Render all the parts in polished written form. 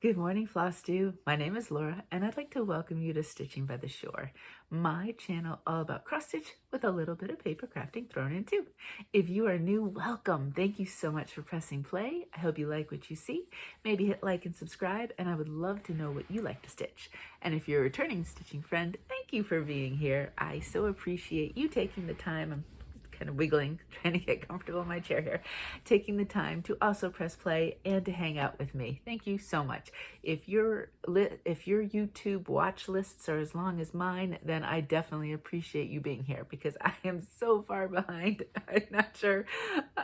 Good morning, Flosstube. My name is Laura, and I'd like to welcome you to Stitching by the Shore, my channel all about cross stitch with a little bit of paper crafting thrown in too. If you are new, welcome. Thank you so much for pressing play. I hope you like what you see. Maybe hit like and subscribe, and I would love to know what you like to stitch. And if you're a returning stitching friend, thank you for being here. I so appreciate you taking the time. I'm kind of wiggling, trying to get comfortable in my chair here, taking the time to also press play and to hang out with me. Thank you so much. If your YouTube watch lists are as long as mine, then I definitely appreciate you being here because I am so far behind. I'm not sure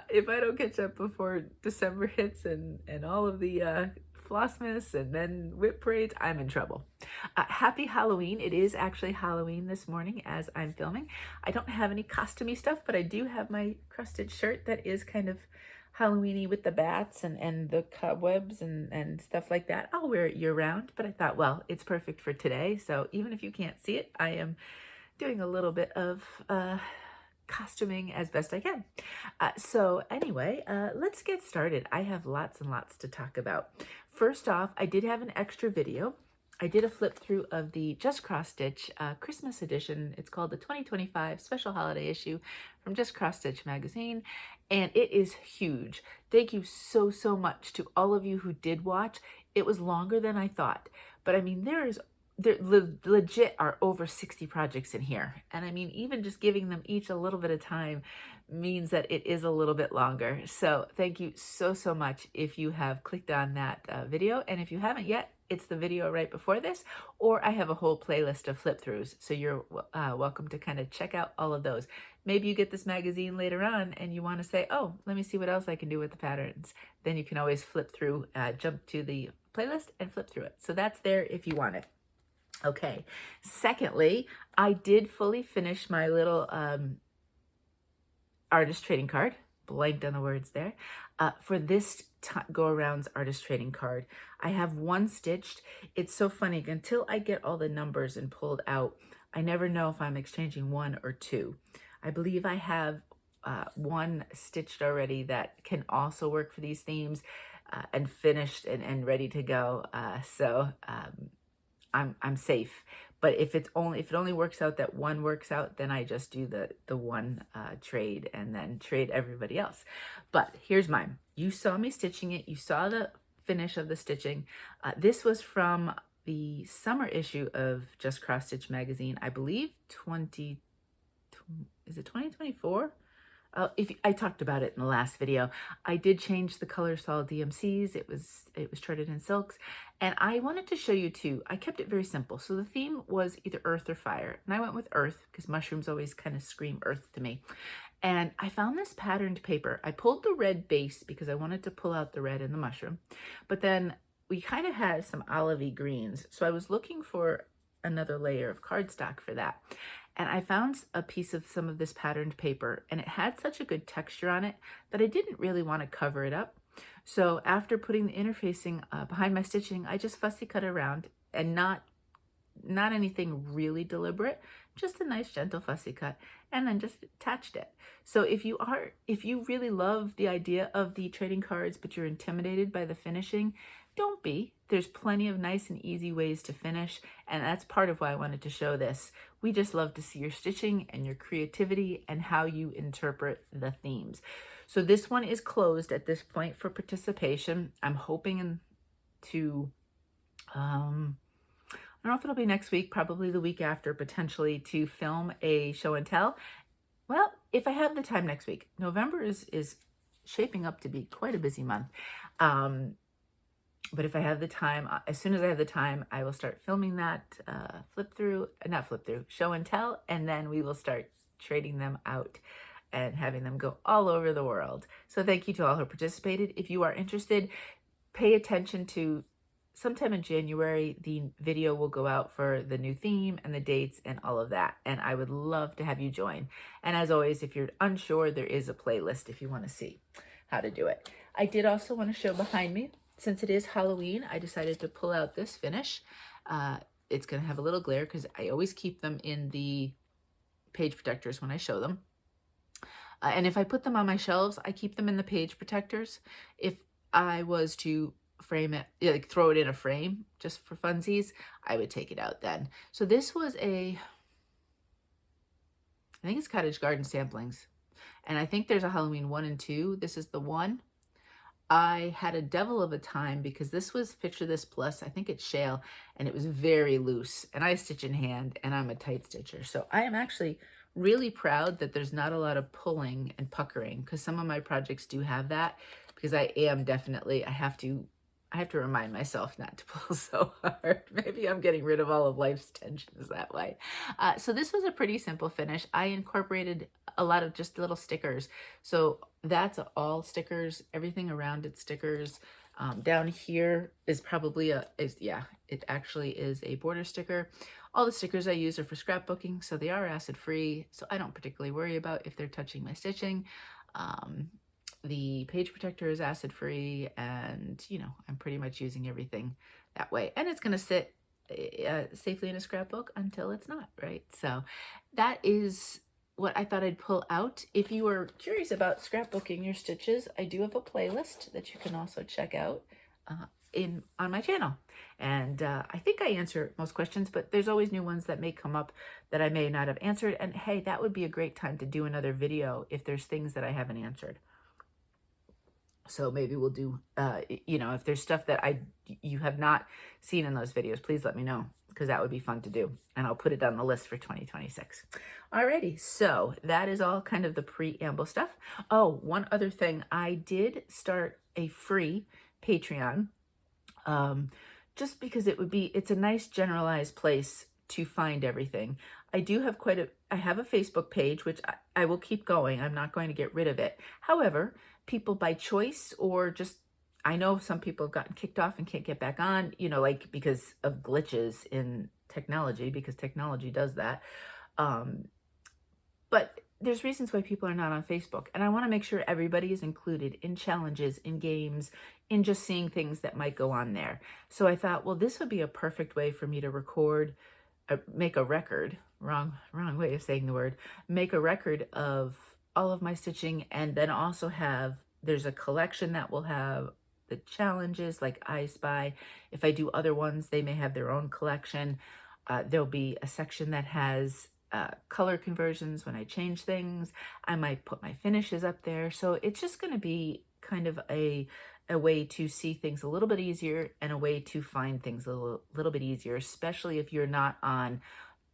if I don't catch up before December hits and all of the Flossmas and then whip parades, I'm in trouble. Happy Halloween. It is actually Halloween this morning as I'm filming. I don't have any costumey stuff, but I do have my crusted shirt that is kind of Halloweeny with the bats and the cobwebs and stuff like that. I'll wear it year round, but I thought, well, it's perfect for today. So even if you can't see it, I am doing a little bit of costuming as best I can. So anyway, let's get started. I have lots and lots to talk about. First off, I did have an extra video. I did a flip through of the Just Cross Stitch Christmas edition. It's called the 2025 Special Holiday Issue from Just Cross Stitch magazine, and it is huge. Thank you so much to all of you who did watch. It was longer than I thought, but I mean, there legit are over 60 projects in here. And I mean, even just giving them each a little bit of time means that it is a little bit longer. So thank you so much if you have clicked on that video. And if you haven't yet, it's the video right before this, or I have a whole playlist of flip throughs. So you're welcome to kind of check out all of those. Maybe you get this magazine later on and you want to say, oh, let me see what else I can do with the patterns. Then you can always flip through, jump to the playlist and flip through it. So that's there if you want it. Okay. Secondly, I did fully finish my little artist trading card. Blanked on the words there. For this go around's artist trading card, I have one stitched. It's so funny, until I get all the numbers and pulled out, I never know if I'm exchanging one or two. I believe I have one stitched already that can also work for these themes and finished and ready to go. So I'm safe. But if it only works out that one works out, then I just do the one trade and then trade everybody else. But here's mine. You saw me stitching it. You saw the finish of the stitching. This was from the summer issue of Just Cross Stitch magazine. I believe is it 2024? If I talked about it in the last video, I did change the color solid DMCs. It was charted in silks, and I wanted to show you too. I kept it very simple. So the theme was either earth or fire, and I went with earth because mushrooms always kind of scream earth to me. And I found this patterned paper. I pulled the red base because I wanted to pull out the red in the mushroom, but then we kind of had some olivey greens. So I was looking for another layer of cardstock for that. And I found a piece of some of this patterned paper, and it had such a good texture on it that I didn't really want to cover it up. So after putting the interfacing behind my stitching, I just fussy cut around, and not anything really deliberate, just a nice gentle fussy cut, and then just attached it. So if you really love the idea of the trading cards, but you're intimidated by the finishing, don't be. There's plenty of nice and easy ways to finish, and that's part of why I wanted to show this. We just love to see your stitching and your creativity and how you interpret the themes. So this one is closed at this point for participation. I'm hoping to, I don't know if it'll be next week, probably the week after, potentially, to film a show and tell. Well, if I have the time next week. November is shaping up to be quite a busy month. But if I have the time, as soon as I have the time, I will start filming that show and tell, and then we will start trading them out and having them go all over the world. So thank you to all who participated. If you are interested, pay attention to sometime in January, the video will go out for the new theme and the dates and all of that. And I would love to have you join. And as always, if you're unsure, there is a playlist if you want to see how to do it. I did also want to show behind me. Since it is Halloween, I decided to pull out this finish. It's going to have a little glare because I always keep them in the page protectors when I show them. And if I put them on my shelves, I keep them in the page protectors. If I was to frame it, like throw it in a frame just for funsies, I would take it out then. So this was I think it's Cottage Garden Samplings. And I think there's a Halloween 1 and 2. This is the 1. I had a devil of a time because this was Picture This Plus. I think it's Shale, and it was very loose. And I stitch in hand, and I'm a tight stitcher. So I am actually really proud that there's not a lot of pulling and puckering, because some of my projects do have that, because I am definitely, I have to remind myself not to pull so hard. Maybe I'm getting rid of all of life's tensions that way. So this was a pretty simple finish. I incorporated a lot of just little stickers. So that's all stickers, everything around it stickers. Down here is probably it actually is a border sticker. All the stickers I use are for scrapbooking, so they are acid free. So I don't particularly worry about if they're touching my stitching. The page protector is acid free, and I'm pretty much using everything that way, and it's going to sit safely in a scrapbook until it's not, right? So that is what I thought I'd pull out. If you are curious about scrapbooking your stitches, I do have a playlist that you can also check out on my channel, and I think I answer most questions, but there's always new ones that may come up that I may not have answered, and hey, that would be a great time to do another video if there's things that I haven't answered. So maybe we'll do, if there's stuff that you have not seen in those videos, please let me know, because that would be fun to do. And I'll put it on the list for 2026. Alrighty, so that is all kind of the preamble stuff. Oh, one other thing. I did start a free Patreon, just because it's a nice generalized place to find everything. I do have I have a Facebook page, which I will keep going. I'm not going to get rid of it. However, people by choice, or just, I know some people have gotten kicked off and can't get back on, like because of glitches in technology, because technology does that. But there's reasons why people are not on Facebook. And I want to make sure everybody is included in challenges, in games, in just seeing things that might go on there. So I thought, well, this would be a perfect way for me to make a record, wrong way of saying the word, make a record of all of my stitching, and then also there's a collection that will have the challenges like I Spy. If I do other ones, they may have their own collection. There'll be a section that has color conversions when I change things. I might put my finishes up there. So it's just going to be kind of a way to see things a little bit easier, and a way to find things a little bit easier, especially if you're not on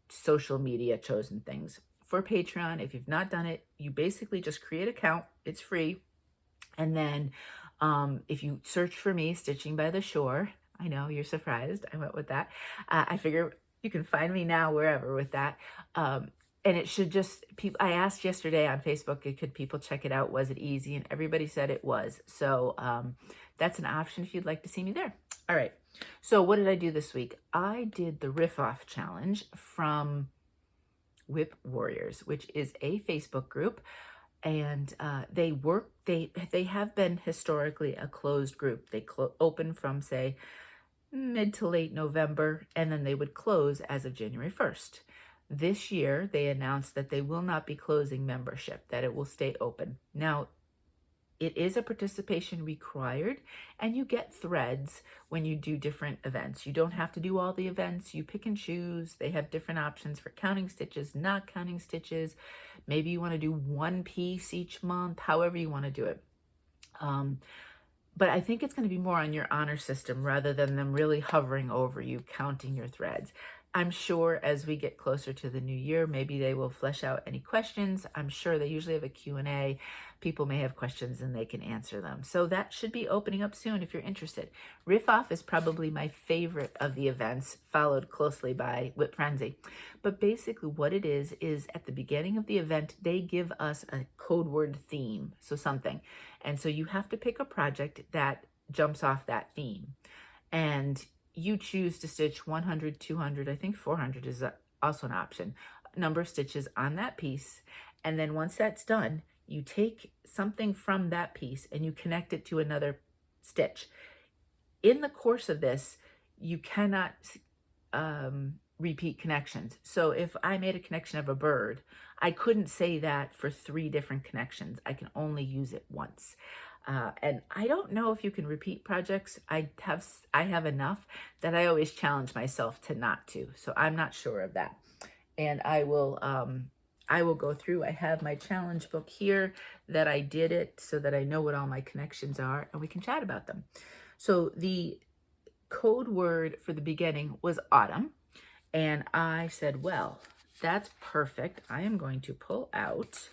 social media chosen things. For Patreon, if you've not done it, you basically just create an account. It's free. And then if you search for me, Stitching by the Shore, I know you're surprised I went with that. I figure you can find me now wherever with that. And it should just, I asked yesterday on Facebook, could people check it out? Was it easy? And everybody said it was. So that's an option if you'd like to see me there. All right. So what did I do this week? I did the Riffoff challenge from Whip Warriors, which is a Facebook group, and they have been historically a closed group. They open from, say, mid to late November, and then they would close as of January 1st. This year, they announced that they will not be closing membership, that it will stay open. Now, it is a participation required, and you get threads when you do different events. You don't have to do all the events. You pick and choose. They have different options for counting stitches, not counting stitches. Maybe you want to do one piece each month, however you want to do it. But I think it's going to be more on your honor system rather than them really hovering over you, counting your threads. I'm sure as we get closer to the new year, maybe they will flesh out any questions. I'm sure they usually have a Q&A. People may have questions and they can answer them. So that should be opening up soon if you're interested. Riffoff is probably my favorite of the events, followed closely by Whip Frenzy. But basically what it is at the beginning of the event, they give us a code word theme, so something. And so you have to pick a project that jumps off that theme. And you choose to stitch 100, 200, I think 400 is also an option, number of stitches on that piece. And then once that's done, you take something from that piece and you connect it to another stitch. In the course of this, you cannot repeat connections. So if I made a connection of a bird, I couldn't say that for 3 different connections. I can only use it once. And I don't know if you can repeat projects. I have enough that I always challenge myself to not to. So I'm not sure of that. And I will go through. I have my challenge book here that I did it so that I know what all my connections are and we can chat about them. So the code word for the beginning was autumn. And I said, well, that's perfect. I am going to pull out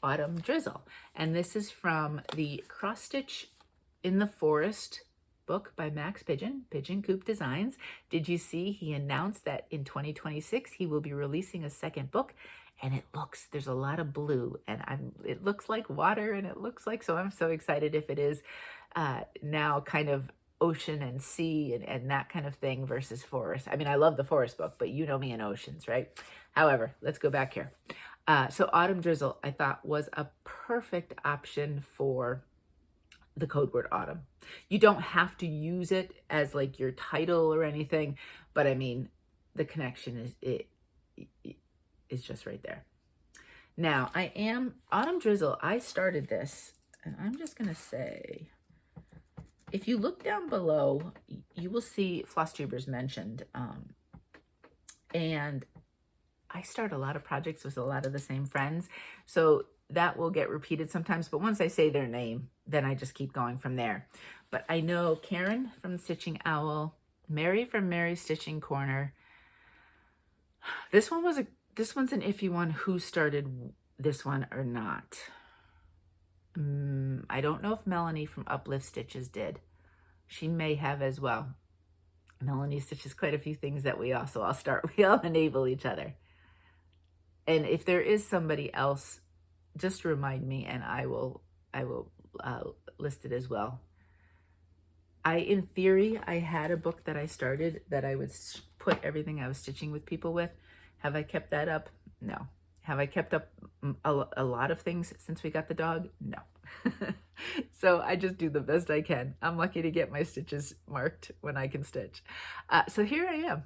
Autumn Drizzle. And this is from the Cross Stitch in the Forest book by Max Pigeon Coop Designs. Did you see he announced that in 2026 he will be releasing a second book? And there's a lot of blue, and it looks like water, and it looks like, so I'm so excited if it is now kind of ocean and sea and that kind of thing versus forest. I mean, I love the forest book, but you know me and oceans, right? However, let's go back here. So Autumn Drizzle, I thought, was a perfect option for the code word autumn. You don't have to use it as like your title or anything, but I mean, the connection is just right there. Now, Autumn Drizzle, I started this, and I'm just going to say, if you look down below, you will see Flosstubers mentioned. And I start a lot of projects with a lot of the same friends. So that will get repeated sometimes. But once I say their name, then I just keep going from there. But I know Karen from the Stitching Owl, Mary from Mary's Stitching Corner. This one's an iffy one, who started this one or not. I don't know if Melanie from Uplift Stitches did. She may have as well. Melanie stitches quite a few things that we all enable each other. And if there is somebody else, just remind me and I will list it as well. In theory, I had a book that I started that I would put everything I was stitching with people with. Have I kept that up? No. Have I kept up a lot of things since we got the dog? No. So I just do the best I can. I'm lucky to get my stitches marked when I can stitch. So here I am,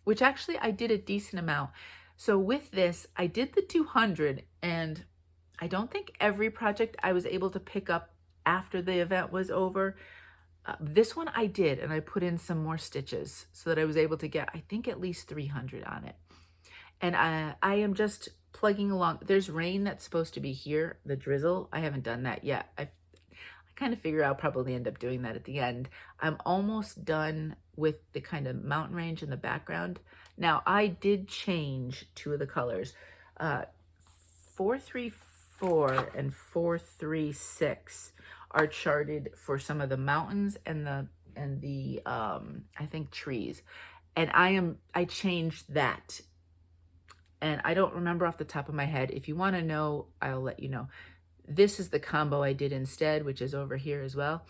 which actually I did a decent amount. So with this, I did the 200, and I don't think every project I was able to pick up after the event was over. This one I did, and I put in some more stitches so that I was able to get, I think, at least 300 on it. And I am just plugging along. There's rain that's supposed to be here, the drizzle. I haven't done that yet. I kind of figure I'll probably end up doing that at the end. I'm almost done with the kind of mountain range in the background. Now, I did change two of the colors. 434 and 436 are charted for some of the mountains and the I think trees. And I changed that. And I don't remember off the top of my head. If you want to know, I'll let you know. This is the combo I did instead, which is over here as well.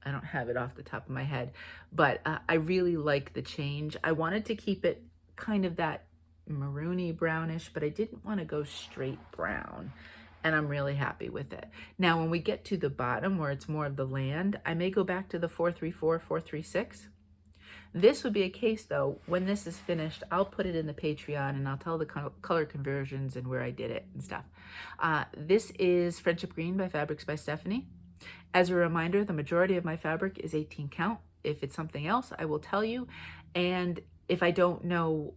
I don't have it off the top of my head, but I really like the change. I wanted to keep it kind of that maroony brownish, but I didn't want to go straight brown. And I'm really happy with it. Now, when we get to the bottom where it's more of the land, I may go back to the 434, 436. This would be a case, though, when this is finished, I'll put it in the Patreon and I'll tell the color conversions and where I did it and stuff. This is Friendship Green by Fabrics by Stephanie. As a reminder, the majority of my fabric is 18 count. If it's something else, I will tell you. And if I don't know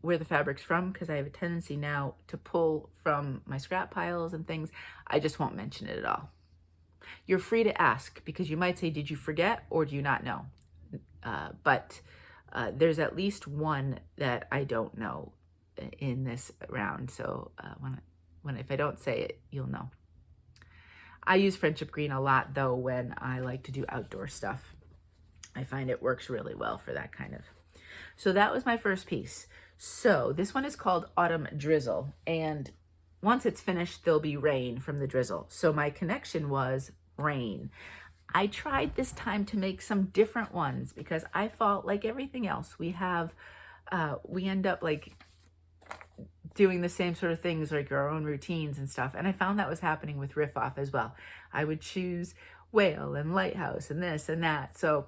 where the fabric's from, because I have a tendency now to pull from my scrap piles and things, I just won't mention it at all. You're free to ask, because you might say, did you forget or do you not know? But there's at least one that I don't know in this round. So if I don't say it, you'll know. I use Friendship Green a lot, though, when I like to do outdoor stuff. I find it works really well for that kind of. So that was my first piece. So this one is called Autumn Drizzle. And once it's finished, there'll be rain from the drizzle. So my connection was rain. I tried this time to make some different ones because I felt like everything else we end up like doing the same sort of things, like our own routines and stuff. And I found that was happening with Riffoff as well. I would choose whale and lighthouse and this and that. So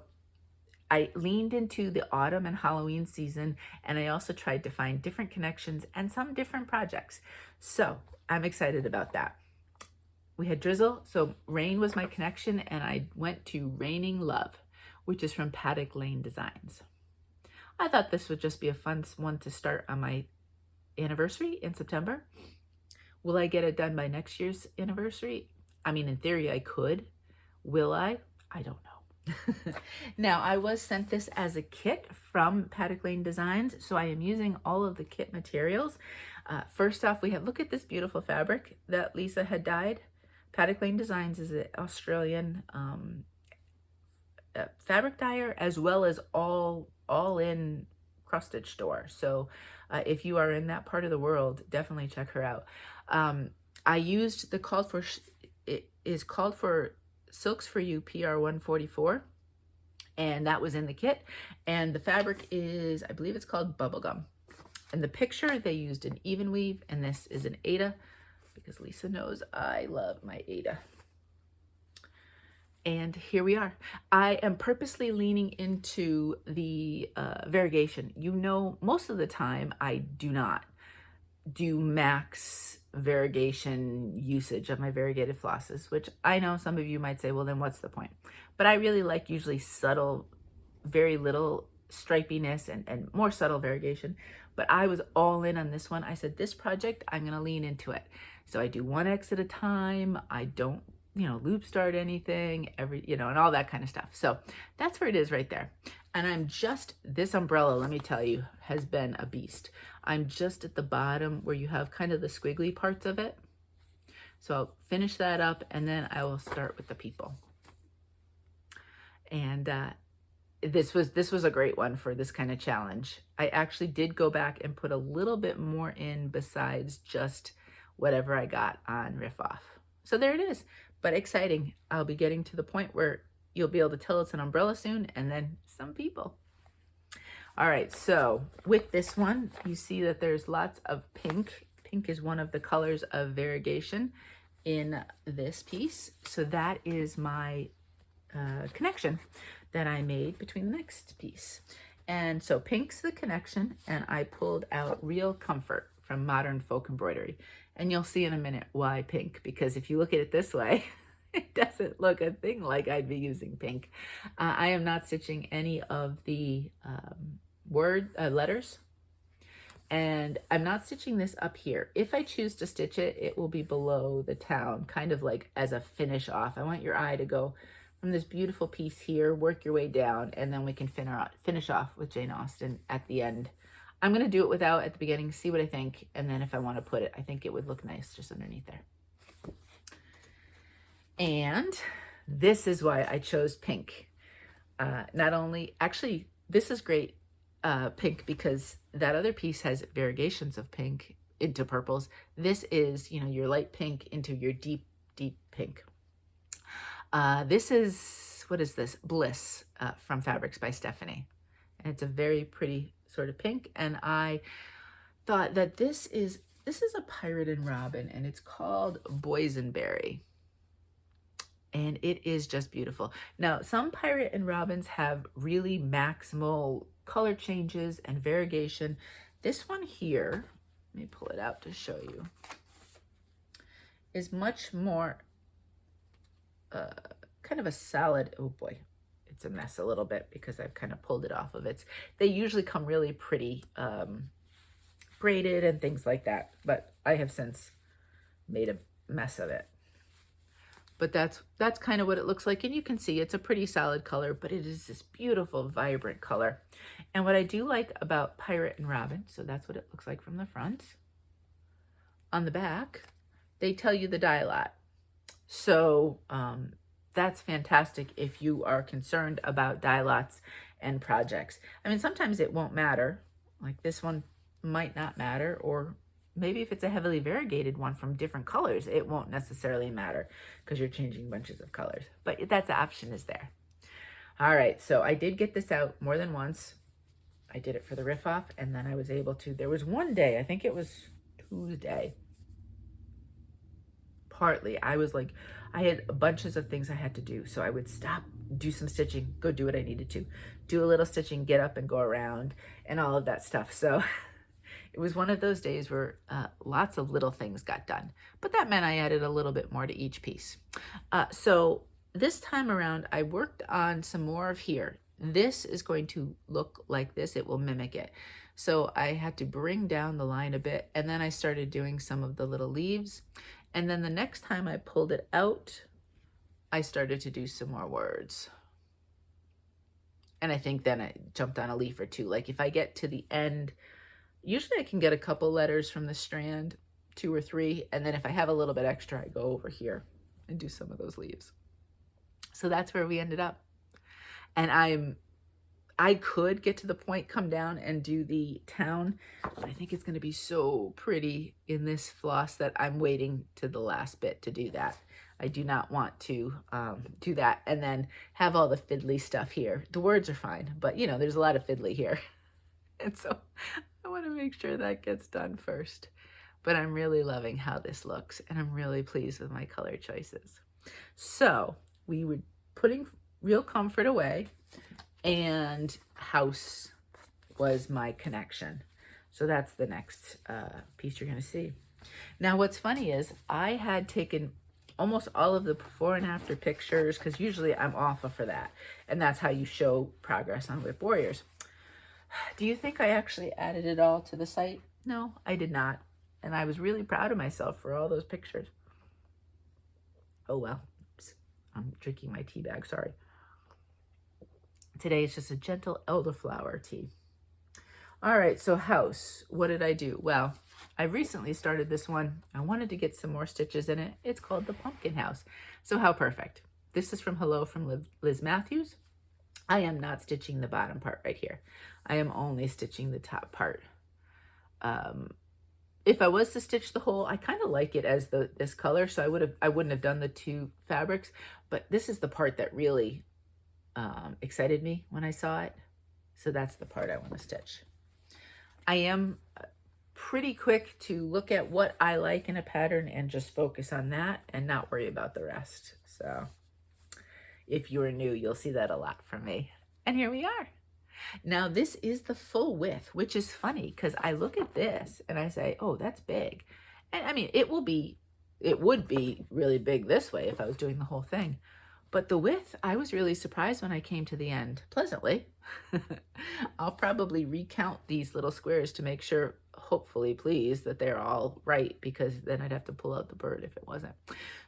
I leaned into the autumn and Halloween season, and I also tried to find different connections and some different projects. So I'm excited about that. we had Drizzle. So Rain was my connection, and I went to Raining Love, which is from Paddock Lane Designs. I thought this would just be a fun one to start on my anniversary in September. Will I get it done by next year's anniversary? I mean, in theory, I could. Will I? I don't know. Now, I was sent this as a kit from Paddock Lane Designs, so I am using all of the kit materials. First off, we have, look at this beautiful fabric that Lisa had dyed. Paddock Lane Designs is an Australian fabric dyer, as well as all-in cross-stitch store. So if you are in that part of the world, definitely check her out. I used the it is called for Silks for You PR 144, and that was in the kit. And the fabric is, I believe it's called Bubblegum. And the picture, they used an even weave, and this is an Aida, because Lisa knows I love my Aida. And here we are. I am purposely leaning into the variegation. You know, most of the time I do not do max variegation usage of my variegated flosses, which I know some of you might say, well, then what's the point? But I really like usually subtle, very little stripiness and more subtle variegation. But I was all in on this one. I said, this project, I'm going to lean into it. So I do 1X at a time. I don't, loop start anything, and all that kind of stuff. So that's where it is right there. And this umbrella, let me tell you, has been a beast. I'm just at the bottom where you have kind of the squiggly parts of it. So I'll finish that up, and then I will start with the people. And this was a great one for this kind of challenge. I actually did go back and put a little bit more in besides just whatever I got on Riffoff. So there it is, but exciting. I'll be getting to the point where you'll be able to tell it's an umbrella soon, and then some people. All right, so with this one, you see that there's lots of pink. Pink is one of the colors of variegation in this piece. So that is my connection that I made between the next piece. And so pink's the connection, and I pulled out Real Comfort from Modern Folk Embroidery. And you'll see in a minute why pink, because if you look at it this way, it doesn't look a thing like I'd be using pink. I am not stitching any of the letters, and I'm not stitching this up here. If I choose to stitch it, it will be below the town, kind of like as a finish off. I want your eye to go from this beautiful piece here, work your way down, and then we can finish off with Jane Austen at the end. I'm going to do it without at the beginning, see what I think, and then if I want to put it, I think it would look nice just underneath there. And this is why I chose pink. Actually, this is great pink, because that other piece has variegations of pink into purples. This is, your light pink into your deep, deep pink. This is, what is this? Bliss from Fabrics by Stephanie. And it's a very pretty sort of pink. And I thought that this is a Pirate and Robin, and it's called Boysenberry. And it is just beautiful. Now, some Pirate and Robins have really maximal color changes and variegation. This one here, let me pull it out to show you, is much more kind of a solid, oh boy, it's a mess a little bit because I've kind of pulled it off of it. They usually come really pretty braided and things like that, but I have since made a mess of it. But that's kind of what it looks like. And you can see it's a pretty solid color, but it is this beautiful, vibrant color. And what I do like about Pirate and Robin, so that's what it looks like from the front. On the back, they tell you the dye lot. So that's fantastic if you are concerned about dye lots and projects. I mean, sometimes it won't matter. Like this one might not matter, or maybe if it's a heavily variegated one from different colors, it won't necessarily matter because you're changing bunches of colors. But that option is there. All right, so I did get this out more than once. I did it for the Riffoff, and then I was able to, there was one day, I think it was Tuesday, partly, I was like, I had bunches of things I had to do. So I would stop, do some stitching, go do what I needed to, do a little stitching, get up and go around and all of that stuff. So It was one of those days where lots of little things got done, but that meant I added a little bit more to each piece. So this time around, I worked on some more of here. This is going to look like this. It will mimic it. So I had to bring down the line a bit, and then I started doing some of the little leaves. And then the next time I pulled it out, I started to do some more words. And I think then I jumped on a leaf or two. Like if I get to the end, usually I can get a couple letters from the strand, 2 or 3. And then if I have a little bit extra, I go over here and do some of those leaves. So that's where we ended up. And I could get to the point, come down and do the town, but I think it's going to be so pretty in this floss that I'm waiting to the last bit to do that. I do not want to do that and then have all the fiddly stuff here. The words are fine, but you know, there's a lot of fiddly here. And so I want to make sure that gets done first. But I'm really loving how this looks, and I'm really pleased with my color choices. So we were putting Real Comfort away, and House was my connection. So that's the next piece you're going to see. Now what's funny is I had taken almost all of the before and after pictures, because usually I'm awful for that. And that's how you show progress on Whip Warriors. Do you think I actually added it all to the site? No, I did not. And I was really proud of myself for all those pictures. Oh well, oops. I'm drinking my tea bag, sorry. Today is just a gentle elderflower tea. All right, so House, what did I do? Well, I recently started this one. I wanted to get some more stitches in it. It's called the Pumpkin House. So how perfect. This is from Hello from Liz Matthews. I am not stitching the bottom part right here. I am only stitching the top part. If I was to stitch the whole, I kind of like it as this color, so I wouldn't have done the 2 fabrics, but this is the part that really excited me when I saw it. So that's the part I want to stitch. I am pretty quick to look at what I like in a pattern and just focus on that and not worry about the rest. So if you're new, you'll see that a lot from me. And here we are. Now this is the full width, which is funny because I look at this and I say, oh, that's big. And I mean, it would be really big this way if I was doing the whole thing. But the width, I was really surprised when I came to the end, pleasantly. I'll probably recount these little squares to make sure, hopefully, please, that they're all right, because then I'd have to pull out the bird if it wasn't.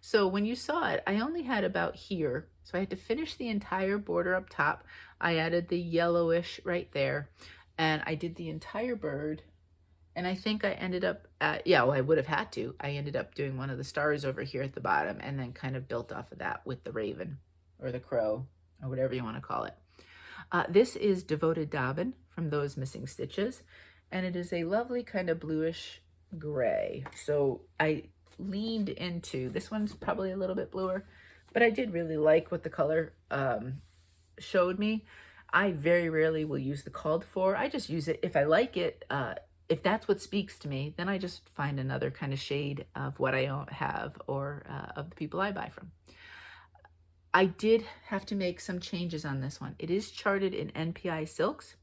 So when you saw it, I only had about here. So I had to finish the entire border up top. I added the yellowish right there, and I did the entire bird. And I think I ended up at, yeah, well, I would have had to. I ended up doing one of the stars over here at the bottom and then kind of built off of that with the raven or the crow or whatever you want to call it. This is Devoted Dobbin from Those Missing Stitches. And it is a lovely kind of bluish gray. So I leaned into, this one's probably a little bit bluer, but I did really like what the color showed me. I very rarely will use the called for. I just use it if I like it. If that's what speaks to me, then I just find another kind of shade of what I don't have or of the people I buy from. I did have to make some changes on this one. It is charted in NPI silks.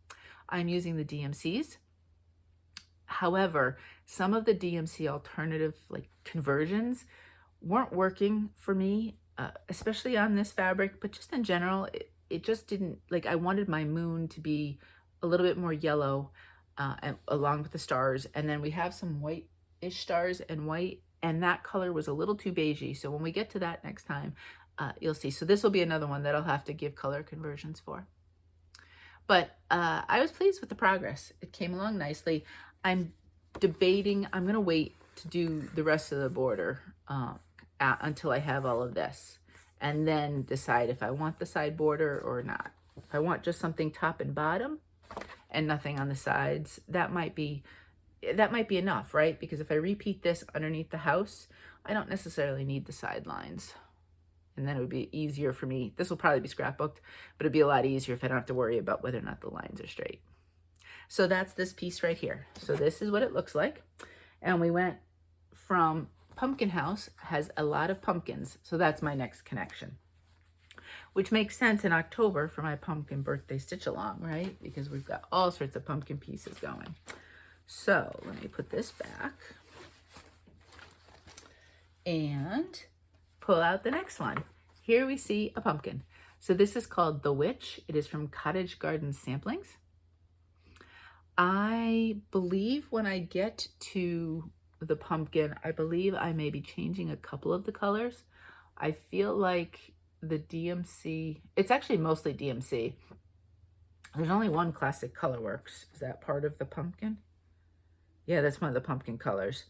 I'm using the DMCs. However, some of the DMC alternative like conversions weren't working for me, especially on this fabric, but just in general, it just didn't, like I wanted my moon to be a little bit more yellow and along with the stars. And then we have some white-ish stars and white, and that color was a little too beigey. So when we get to that next time, you'll see. So this will be another one that I'll have to give color conversions for. But I was pleased with the progress. It came along nicely. I'm debating, I'm gonna wait to do the rest of the border until I have all of this, and then decide if I want the side border or not. If I want just something top and bottom and nothing on the sides, that might be enough, right? Because if I repeat this underneath the house, I don't necessarily need the sidelines. And then it would be easier for me. This will probably be scrapbooked, but it'd be a lot easier if I don't have to worry about whether or not the lines are straight. So that's this piece right here. So this is what it looks like. And we went from Pumpkin House, has a lot of pumpkins. So that's my next connection, which makes sense in October for my pumpkin birthday stitch along, right? Because we've got all sorts of pumpkin pieces going. So let me put this back and pull out the next one. Here we see a pumpkin. So this is called The Witch. It is from Cottage Garden Samplings. I believe when I get to the pumpkin, I believe I may be changing a couple of the colors. I feel like the DMC, it's actually mostly DMC. There's only one classic Colorworks. Is that part of the pumpkin? Yeah, that's one of the pumpkin colors.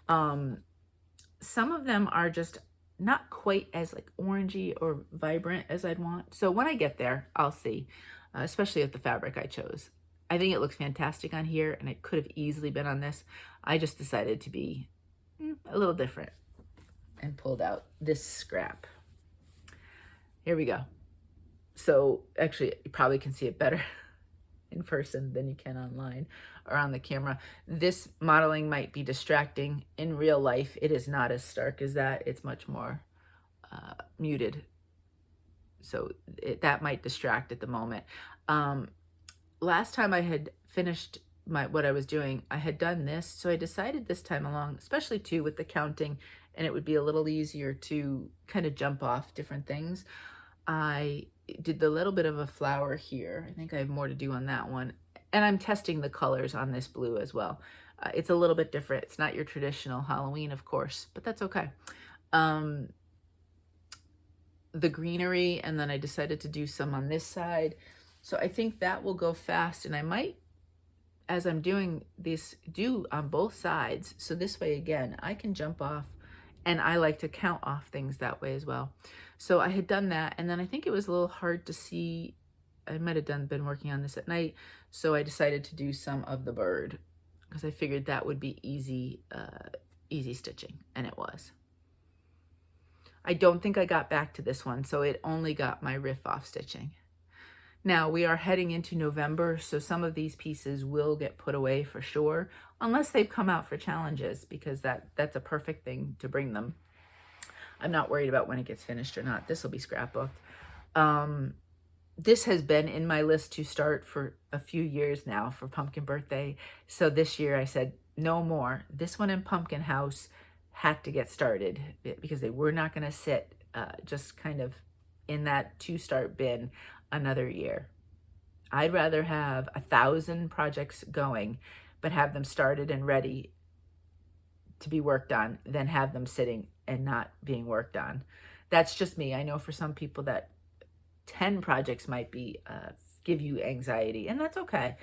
Some of them are just not quite as like orangey or vibrant as I'd want. So when I get there, I'll see, especially with the fabric I chose. I think it looks fantastic on here, and it could have easily been on this. I just decided to be a little different and pulled out this scrap. Here we go. So actually, you probably can see it better in person than you can online or on the camera. This modeling might be distracting. In real life, it is not as stark as that. It's much more muted. So that might distract at the moment. Last time I had finished what I was doing, I had done this. So I decided this time along, especially too with the counting, and it would be a little easier to kind of jump off different things. I did the little bit of a flower here. I think I have more to do on that one. And I'm testing the colors on this blue as well. It's a little bit different. It's not your traditional Halloween, of course, but that's okay. The greenery, and then I decided to do some on this side. So I think that will go fast, and I might, as I'm doing this, do on both sides. So this way, again, I can jump off, and I like to count off things that way as well. So I had done that, and then I think it was a little hard to see. I might have been working on this at night, so I decided to do some of the bird because I figured that would be easy stitching, and it was. I don't think I got back to this one, so it only got my Riffoff stitching. Now we are heading into November, so some of these pieces will get put away for sure, unless they've come out for challenges, because that's a perfect thing to bring them. I'm not worried about when it gets finished or not. This will be scrapbooked. This has been in my list to start for a few years now for Pumpkin Birthday. So this year I said, no more. This one in Pumpkin House had to get started because they were not going to sit just kind of in that to-start bin another year. I'd rather have 1,000 projects going, but have them started and ready to be worked on than have them sitting and not being worked on. That's just me. I know for some people that 10 projects might be give you anxiety, and that's okay.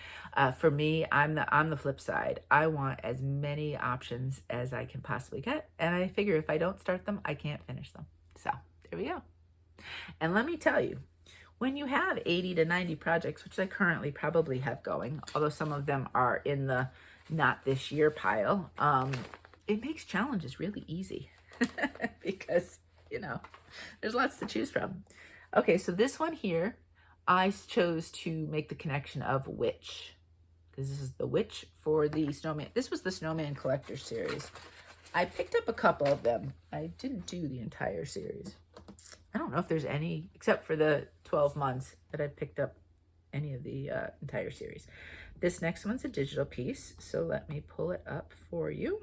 For me, I'm the flip side. I want as many options as I can possibly get, and I figure if I don't start them, I can't finish them. So there we go. And let me tell you, when you have 80 to 90 projects, which I currently probably have going, although some of them are in the not this year pile, it makes challenges really easy because, you know, there's lots to choose from. Okay, so this one here, I chose to make the connection of witch, because this is the witch for the snowman. This was the Snowman Collector series. I picked up a couple of them. I didn't do the entire series. I don't know if there's any, except for the 12 months, that I've picked up any of the entire series. This next one's a digital piece, so let me pull it up for you.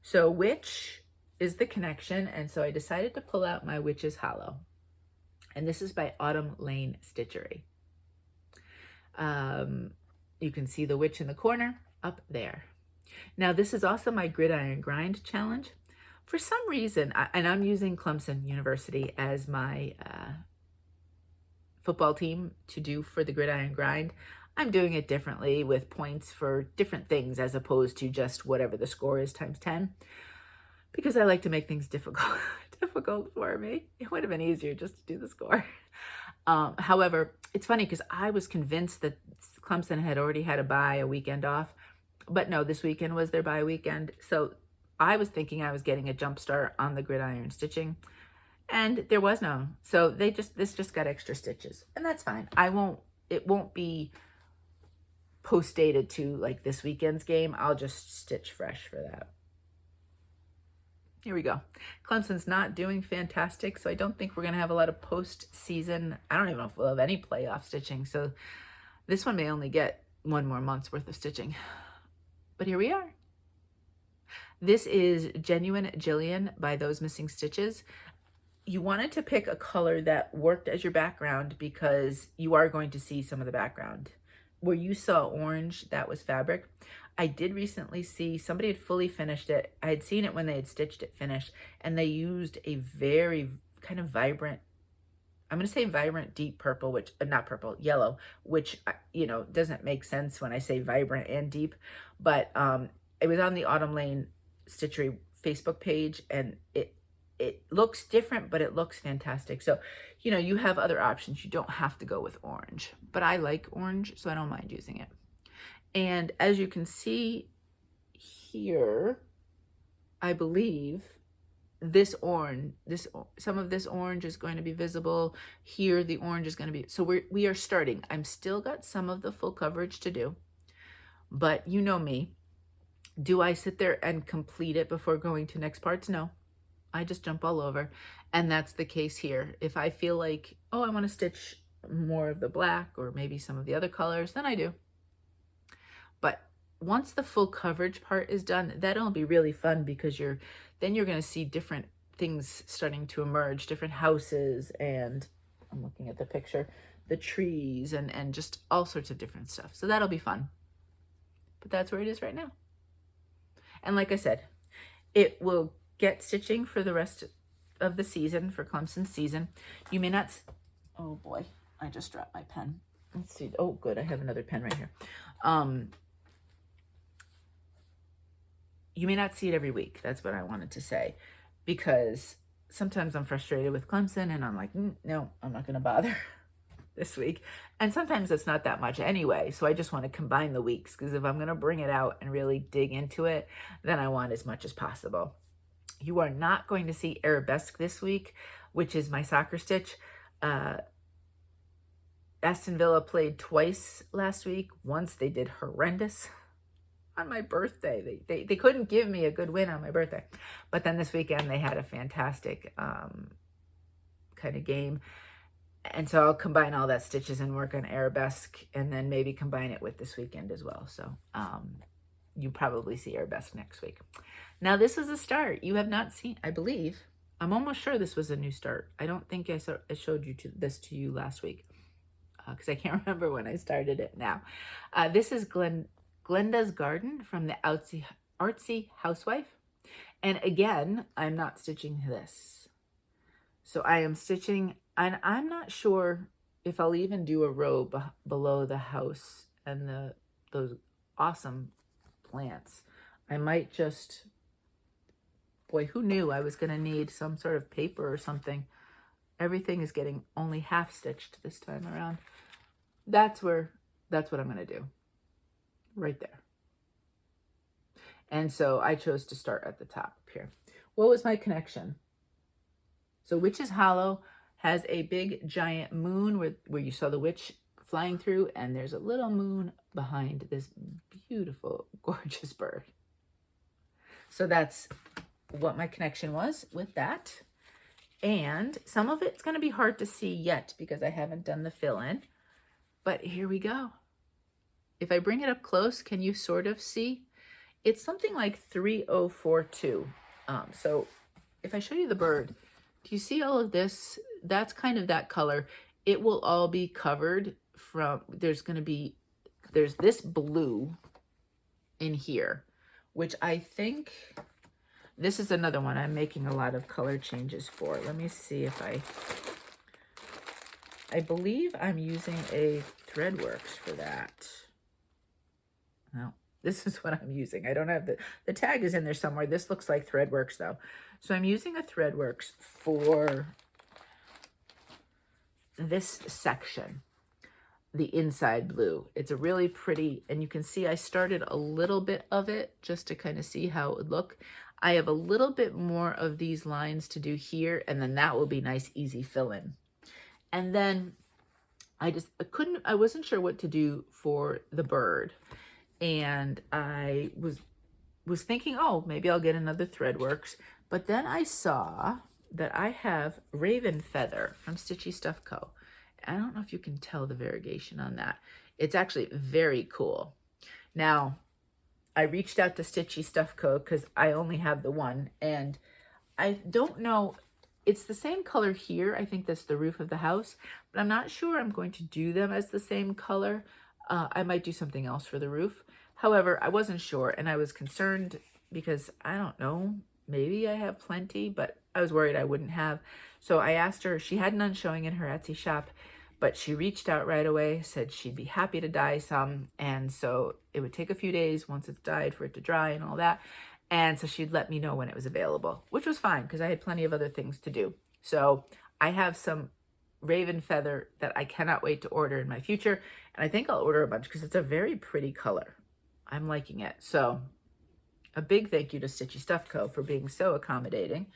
So witch is the connection, and so I decided to pull out my Witch's Hollow. And this is by Autumn Lane Stitchery. You can see the witch in the corner up there. Now this is also my Gridiron Grind challenge. For some reason, and I'm using Clemson University as my football team to do for the Gridiron Grind. I'm doing it differently with points for different things as opposed to just whatever the score is times 10, because I like to make things difficult for me. It would have been easier just to do the score. However, it's funny because I was convinced that Clemson had already had a weekend off, but no, this weekend was their bye weekend. So I was thinking I was getting a jump start on the gridiron stitching, and there was no. So this just got extra stitches, and that's fine. It won't be post dated to like this weekend's game. I'll just stitch fresh for that. Here we go. Clemson's not doing fantastic, so I don't think we're going to have a lot of post-season. I don't even know if we'll have any playoff stitching, so this one may only get one more month's worth of stitching. But here we are. This is Genuine Gillian by Those Missing Stitches. You wanted to pick a color that worked as your background because you are going to see some of the background. Where you saw orange, that was fabric. I did recently see somebody had fully finished it. I had seen it when they had stitched it finished, and they used a very kind of vibrant, I'm going to say vibrant deep purple, which not purple, yellow, which, you know, doesn't make sense when I say vibrant and deep, but it was on the Autumn Lane Stitchery Facebook page, and it looks different, but it looks fantastic. So, you know, you have other options. You don't have to go with orange, but I like orange, so I don't mind using it. And as you can see here, I believe this orange, some of this orange is going to be visible. Here, the orange is going to be, so we are starting. I'm still got some of the full coverage to do, but you know me. Do I sit there and complete it before going to next parts? No. I just jump all over, and that's the case here. If I feel like, oh, I want to stitch more of the black or maybe some of the other colors, then I do. But once the full coverage part is done, that'll be really fun because then you're going to see different things starting to emerge, different houses, and I'm looking at the picture, the trees, and just all sorts of different stuff. So that'll be fun. But that's where it is right now. And like I said, it will get stitching for the rest of the season, for Clemson's season. You may not, oh boy, I just dropped my pen. Let's see. Oh, good. I have another pen right here. You may not see it every week. That's what I wanted to say, because sometimes I'm frustrated with Clemson and I'm like, no, I'm not going to bother this week. And sometimes it's not that much anyway. So I just want to combine the weeks, because if I'm going to bring it out and really dig into it, then I want as much as possible. You are not going to see Arabesque this week, which is my soccer stitch. Aston Villa played twice last week. Once they did horrendous on my birthday. They couldn't give me a good win on my birthday. But then this weekend they had a fantastic kind of game. And so I'll combine all that stitches and work on Arabesque, and then maybe combine it with this weekend as well. So you probably see Arabesque next week. Now this is a start. You have not seen, I believe, I'm almost sure this was a new start. I don't think I showed this to you last week, because I can't remember when I started it now. This is Glenda's Garden from the Artsy Housewife. And again, I'm not stitching this. So I am stitching, and I'm not sure if I'll even do a row below the house and those awesome plants. I might just, boy, who knew I was going to need some sort of paper or something. Everything is getting only half stitched this time around. That's what I'm going to do. Right there. And so I chose to start at the top here. What was my connection? So Witch's Hollow has a big giant moon where you saw the witch flying through, and there's a little moon behind this beautiful, gorgeous bird. So that's what my connection was with that. And some of it's going to be hard to see yet because I haven't done the fill-in. But here we go. If I bring it up close, can you sort of see? It's something like 3042. So if I show you the bird, do you see all of this? That's kind of that color. It will all be covered from, there's this blue in here, which I think, this is another one I'm making a lot of color changes for. Let me see if I believe I'm using a Threadworks for that. No, this is what I'm using. I don't have the tag is in there somewhere. This looks like Threadworks though. So I'm using a Threadworks for this section, the inside blue. It's a really pretty, and you can see I started a little bit of it just to kind of see how it would look. I have a little bit more of these lines to do here, and then that will be nice, easy fill in. And then I wasn't sure what to do for the bird. And I was thinking, oh, maybe I'll get another Threadworks. But then I saw that I have Raven Feather from Stitchy Stuff Co. I don't know if you can tell the variegation on that. It's actually very cool. Now, I reached out to Stitchy Stuff Co. because I only have the one, and I don't know, it's the same color here. I think that's the roof of the house, but I'm not sure I'm going to do them as the same color. I might do something else for the roof. However, I wasn't sure, and I was concerned because I don't know, maybe I have plenty, but I was worried I wouldn't have. So I asked her, she had none showing in her Etsy shop, but she reached out right away, said she'd be happy to dye some. And so it would take a few days once it's dyed for it to dry and all that. And so she'd let me know when it was available, which was fine because I had plenty of other things to do. So I have some raven feather that I cannot wait to order in my future. And I think I'll order a bunch because it's a very pretty color. I'm liking it. So a big thank you to Stitchy Stuff Co. for being so accommodating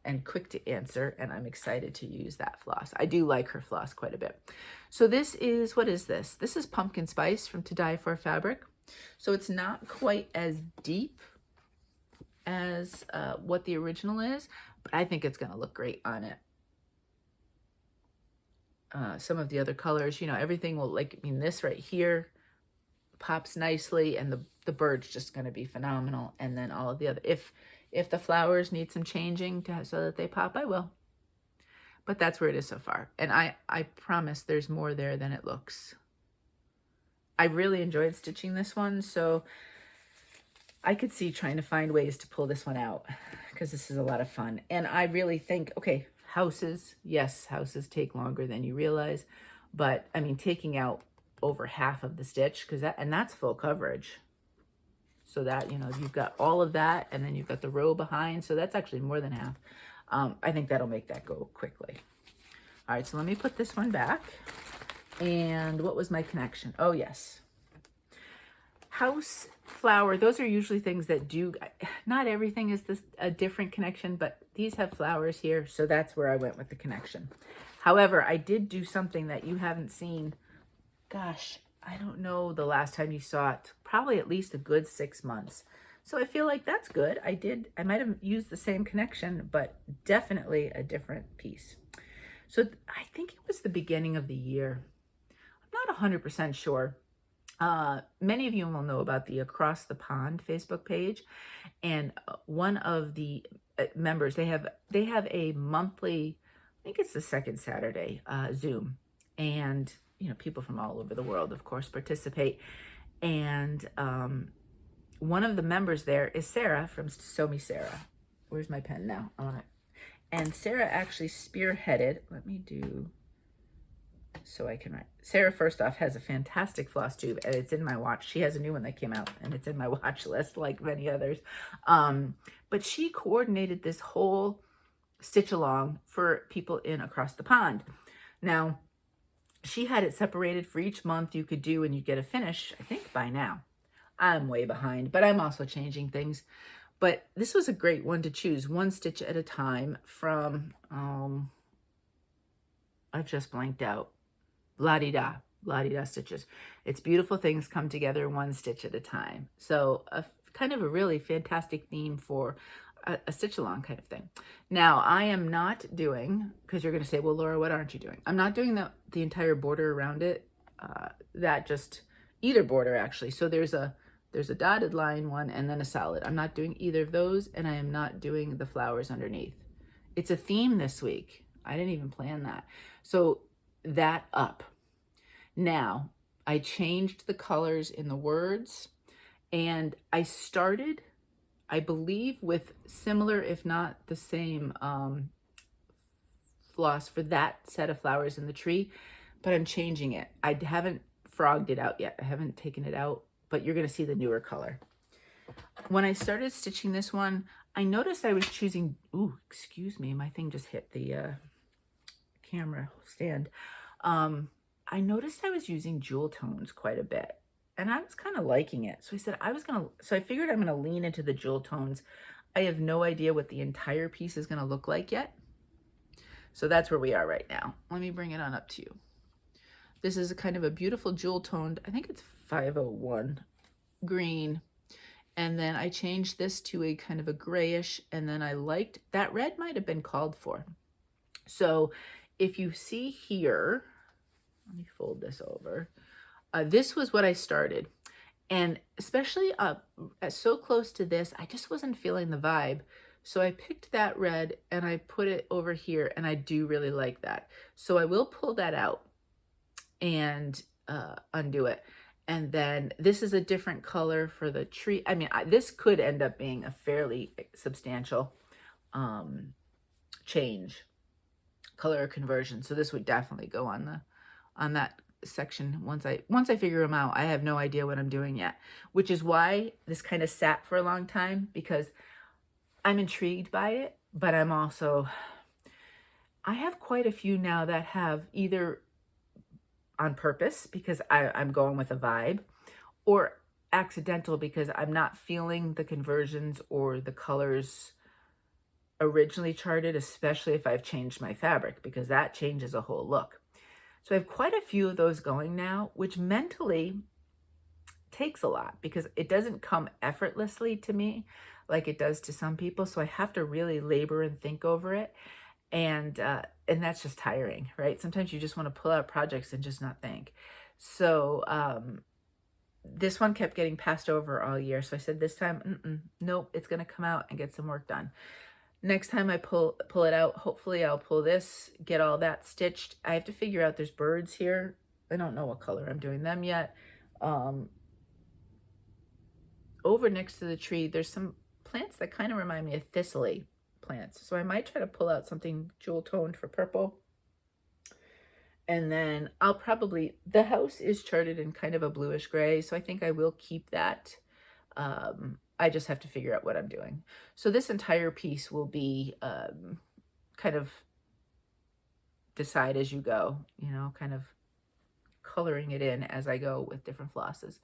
and quick to answer. And I'm excited to use that floss. I do like her floss quite a bit. So this is, what is this? This is Pumpkin Spice from To Dye For Fabric. So it's not quite as deep as what the original is, but I think it's going to look great on it. Some of the other colors, you know, everything will, like, I mean, this right here pops nicely, and the bird's just going to be phenomenal. And then all of the other, if the flowers need some changing so that they pop, I will. But that's where it is so far. And I promise there's more there than it looks. I really enjoyed stitching this one, so I could see trying to find ways to pull this one out because this is a lot of fun. And I really think, okay, houses, yes, houses take longer than you realize, but I mean, taking out over half of the stitch, because that's full coverage. So that, you know, you've got all of that, and then you've got the row behind, so that's actually more than half. I think that'll make that go quickly. All right, so let me put this one back. And what was my connection? Oh, yes. House flower, those are usually things that do, not everything is a different connection, but these have flowers here, so that's where I went with the connection. However, I did do something that you haven't seen. Gosh, I don't know the last time you saw it, probably at least a good 6 months. So I feel like that's good. I might have used the same connection, but definitely a different piece. So I think it was the beginning of the year. I'm not 100% sure. Many of you will know about the Across the Pond Facebook page, and one of the members, they have a monthly, I think it's the second Saturday, Zoom, and you know, people from all over the world, of course, participate. And one of the members there is Sarah from Sew Me Sarah. Where's my pen now? I want it. And Sarah actually spearheaded. Let me do so I can write. Sarah, first off, has a fantastic Flosstube, and it's in my watch. She has a new one that came out, and it's in my watch list, like many others. But she coordinated this whole stitch along for people in Across the Pond. Now, she had it separated for each month you could do, and you get a finish, I think, by now. I'm way behind, but I'm also changing things. But this was a great one to choose, one stitch at a time from, I've just blanked out. La-di-da stitches. It's beautiful things come together one stitch at a time. So kind of a really fantastic theme for a stitch along kind of thing. Now I am not doing, because you're going to say, well, Laura, what aren't you doing? I'm not doing the entire border around it. That just either border actually. So there's a dotted line one and then a solid. I'm not doing either of those, and I am not doing the flowers underneath. It's a theme this week. I didn't even plan that. So that up. Now, I changed the colors in the words, and I started, I believe, with similar, if not the same, floss for that set of flowers in the tree, but I'm changing it. I haven't frogged it out yet. I haven't taken it out, but you're going to see the newer color. When I started stitching this one, I noticed I was choosing, ooh, excuse me, my thing just hit the camera stand. I noticed I was using jewel tones quite a bit, and I was kind of liking it. So I said so I figured I'm going to lean into the jewel tones. I have no idea what the entire piece is going to look like yet. So that's where we are right now. Let me bring it on up to you. This is a kind of a beautiful jewel toned, I think it's 501 green. And then I changed this to a kind of a grayish, and then I liked that red might have been called for. So if you see here, let me fold this over. This was what I started. And especially so close to this, I just wasn't feeling the vibe. So I picked that red and I put it over here, and I do really like that. So I will pull that out and undo it. And then this is a different color for the tree. I mean, this could end up being a fairly substantial change, color conversion. So this would definitely go on that section once I figure them out. I have no idea what I'm doing yet, which is why this kind of sat for a long time, because I'm intrigued by it, but I have quite a few now that have either on purpose because I'm going with a vibe, or accidental because I'm not feeling the conversions or the colors originally charted, especially if I've changed my fabric, because that changes a whole look. So I have quite a few of those going now, which mentally takes a lot because it doesn't come effortlessly to me like it does to some people. So I have to really labor and think over it. And that's just tiring, right? Sometimes you just want to pull out projects and just not think. So this one kept getting passed over all year. So I said this time, nope, it's going to come out and get some work done. Next time I pull it out, hopefully I'll pull this, get all that stitched. I have to figure out, there's birds here. I don't know what color I'm doing them yet. Over next to the tree, there's some plants that kind of remind me of thistly plants. So I might try to pull out something jewel toned for purple. And then I'll probably, the house is charted in kind of a bluish gray, so I think I will keep that. I just have to figure out what I'm doing. So this entire piece will be kind of decide as you go, you know, kind of coloring it in as I go with different flosses.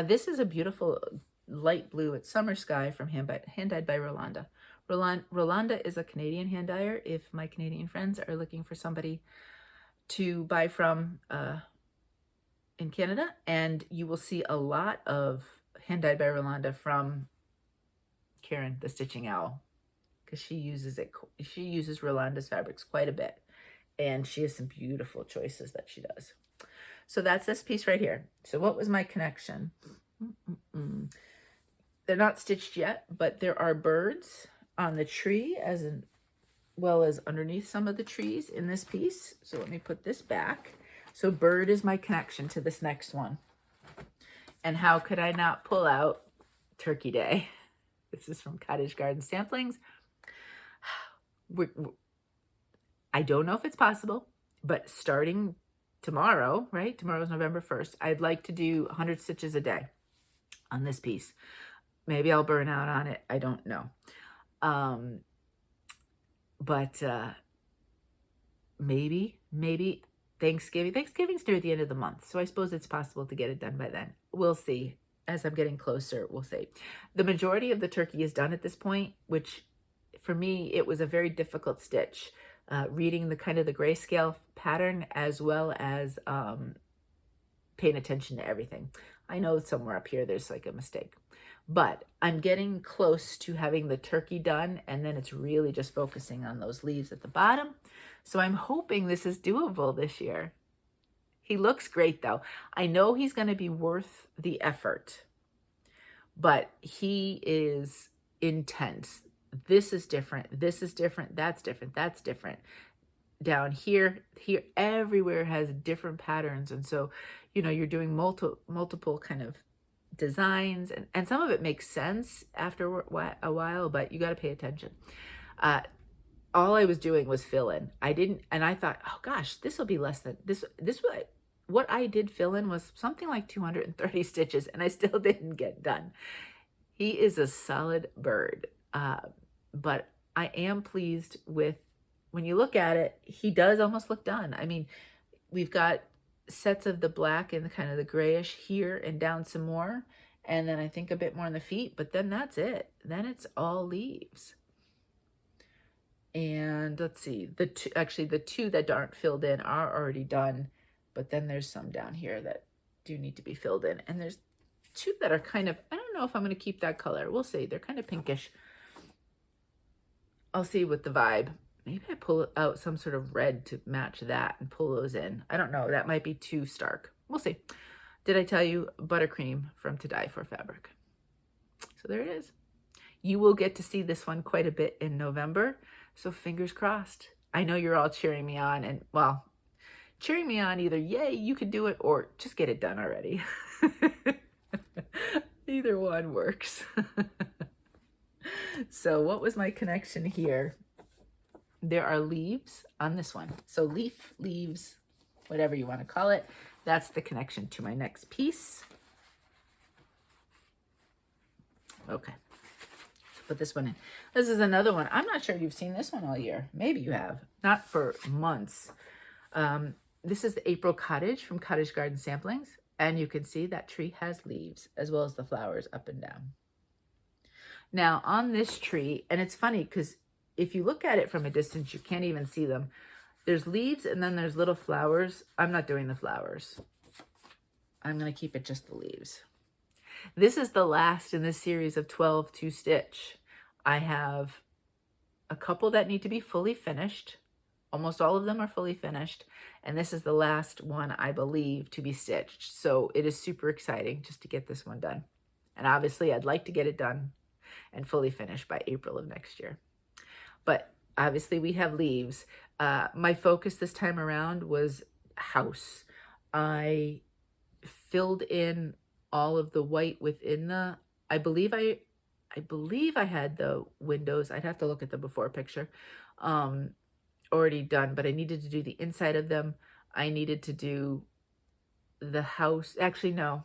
This is a beautiful light blue. It's Summer Sky from hand dyed by Rolanda. Rolanda is a Canadian hand dyer. If my Canadian friends are looking for somebody to buy from in Canada, and you will see a lot of hand dyed by Rolanda from Karen, the Stitching Owl, because she uses Rolanda's fabrics quite a bit, and she has some beautiful choices that she does. So that's this piece right here. So what was my connection? They're not stitched yet, but there are birds on the tree as well as underneath some of the trees in this piece. So let me put this back. So bird is my connection to this next one. And how could I not pull out Turkey Day? This is from Cottage Garden Samplings. I don't know if it's possible, but starting tomorrow, right? Tomorrow's November 1st. I'd like to do 100 stitches a day on this piece. Maybe I'll burn out on it. I don't know. But maybe Thanksgiving. Thanksgiving's near the end of the month, so I suppose it's possible to get it done by then. We'll see. As I'm getting closer, we'll see. The majority of the turkey is done at this point, which for me, it was a very difficult stitch. Reading the kind of the grayscale pattern as well as paying attention to everything. I know somewhere up here there's like a mistake. But I'm getting close to having the turkey done, and then it's really just focusing on those leaves at the bottom. So I'm hoping this is doable this year. He looks great, though. I know he's going to be worth the effort, but he is intense. This is different. This is different. That's different. That's different. Down here, everywhere has different patterns. And so, you know, you're doing multiple kind of designs, and some of it makes sense after a while, but you got to pay attention. All I was doing was fill in. I thought, oh gosh, this will be less than this. What I did fill in was something like 230 stitches, and I still didn't get done. He is a solid bird, but I am pleased with, when you look at it, he does almost look done. I mean, we've got sets of the black and the kind of the grayish here and down some more, and then I think a bit more on the feet, but then that's it. Then it's all leaves. And let's see, the two that aren't filled in are already done, but then there's some down here that do need to be filled in, and there's two that are kind of, I don't know if I'm going to keep that color. We'll see. They're kind of pinkish. I'll see with the vibe. maybe I pull out some sort of red to match that and pull those in. I don't know. That might be too stark. We'll see. Did I tell you Buttercream from To Die For fabric? So there it is. You will get to see this one quite a bit in November. So fingers crossed. I know you're all cheering me on, and well, cheering me on either, yay, you can do it, or just get it done already. Either one works. So what was my connection here? There are leaves on this one. So leaf, leaves, whatever you want to call it. That's the connection to my next piece. Okay. So put this one in. This is another one. I'm not sure you've seen this one all year. Maybe you have. Not for months. This is the April Cottage from Cottage Garden Samplings. And you can see that tree has leaves as well as the flowers up and down. Now on this tree, and it's funny because if you look at it from a distance, you can't even see them. There's leaves and then there's little flowers. I'm not doing the flowers. I'm going to keep it just the leaves. This is the last in this series of 12 to stitch. I have a couple that need to be fully finished. Almost all of them are fully finished. And this is the last one, I believe, to be stitched. So it is super exciting just to get this one done. And obviously I'd like to get it done and fully finished by April of next year. But obviously we have leaves. My focus this time around was house. I filled in all of the white within the, I believe I had the windows. I'd have to look at the before picture. Already done, but I needed to do the inside of them. I needed to do the house. Actually, no.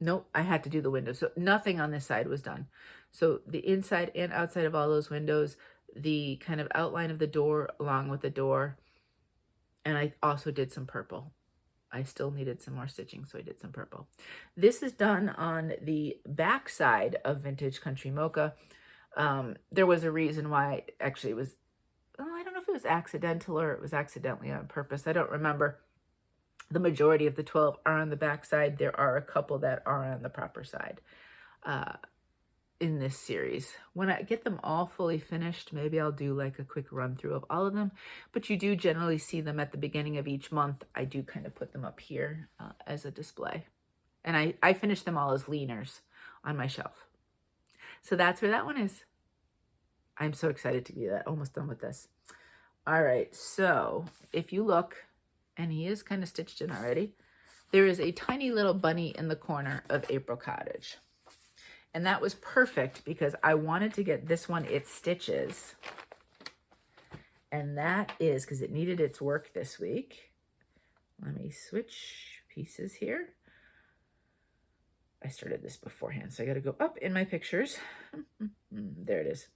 Nope, I had to do the windows. So nothing on this side was done. So the inside and outside of all those windows, the kind of outline of the door along with the door. And I also did some purple. I still needed some more stitching, so I did some purple. This is done on the back side of Vintage Country Mocha. There was a reason why, actually it was, oh, I don't know if it was accidental or it was accidentally on purpose. I don't remember. The majority of the 12 are on the back side. There are a couple that are on the proper side in this series. When I get them all fully finished, maybe I'll do like a quick run through of all of them, but you do generally see them at the beginning of each month. I do kind of put them up here as a display. And I finish them all as leaners on my shelf. So that's where that one is. I'm so excited to be almost done with this. All right, so if you look, and he is kind of stitched in already, there is a tiny little bunny in the corner of April Cottage. And that was perfect because I wanted to get this one its stitches. And that is because it needed its work this week. Let me switch pieces here. I started this beforehand, so I got to go up in my pictures. There it is.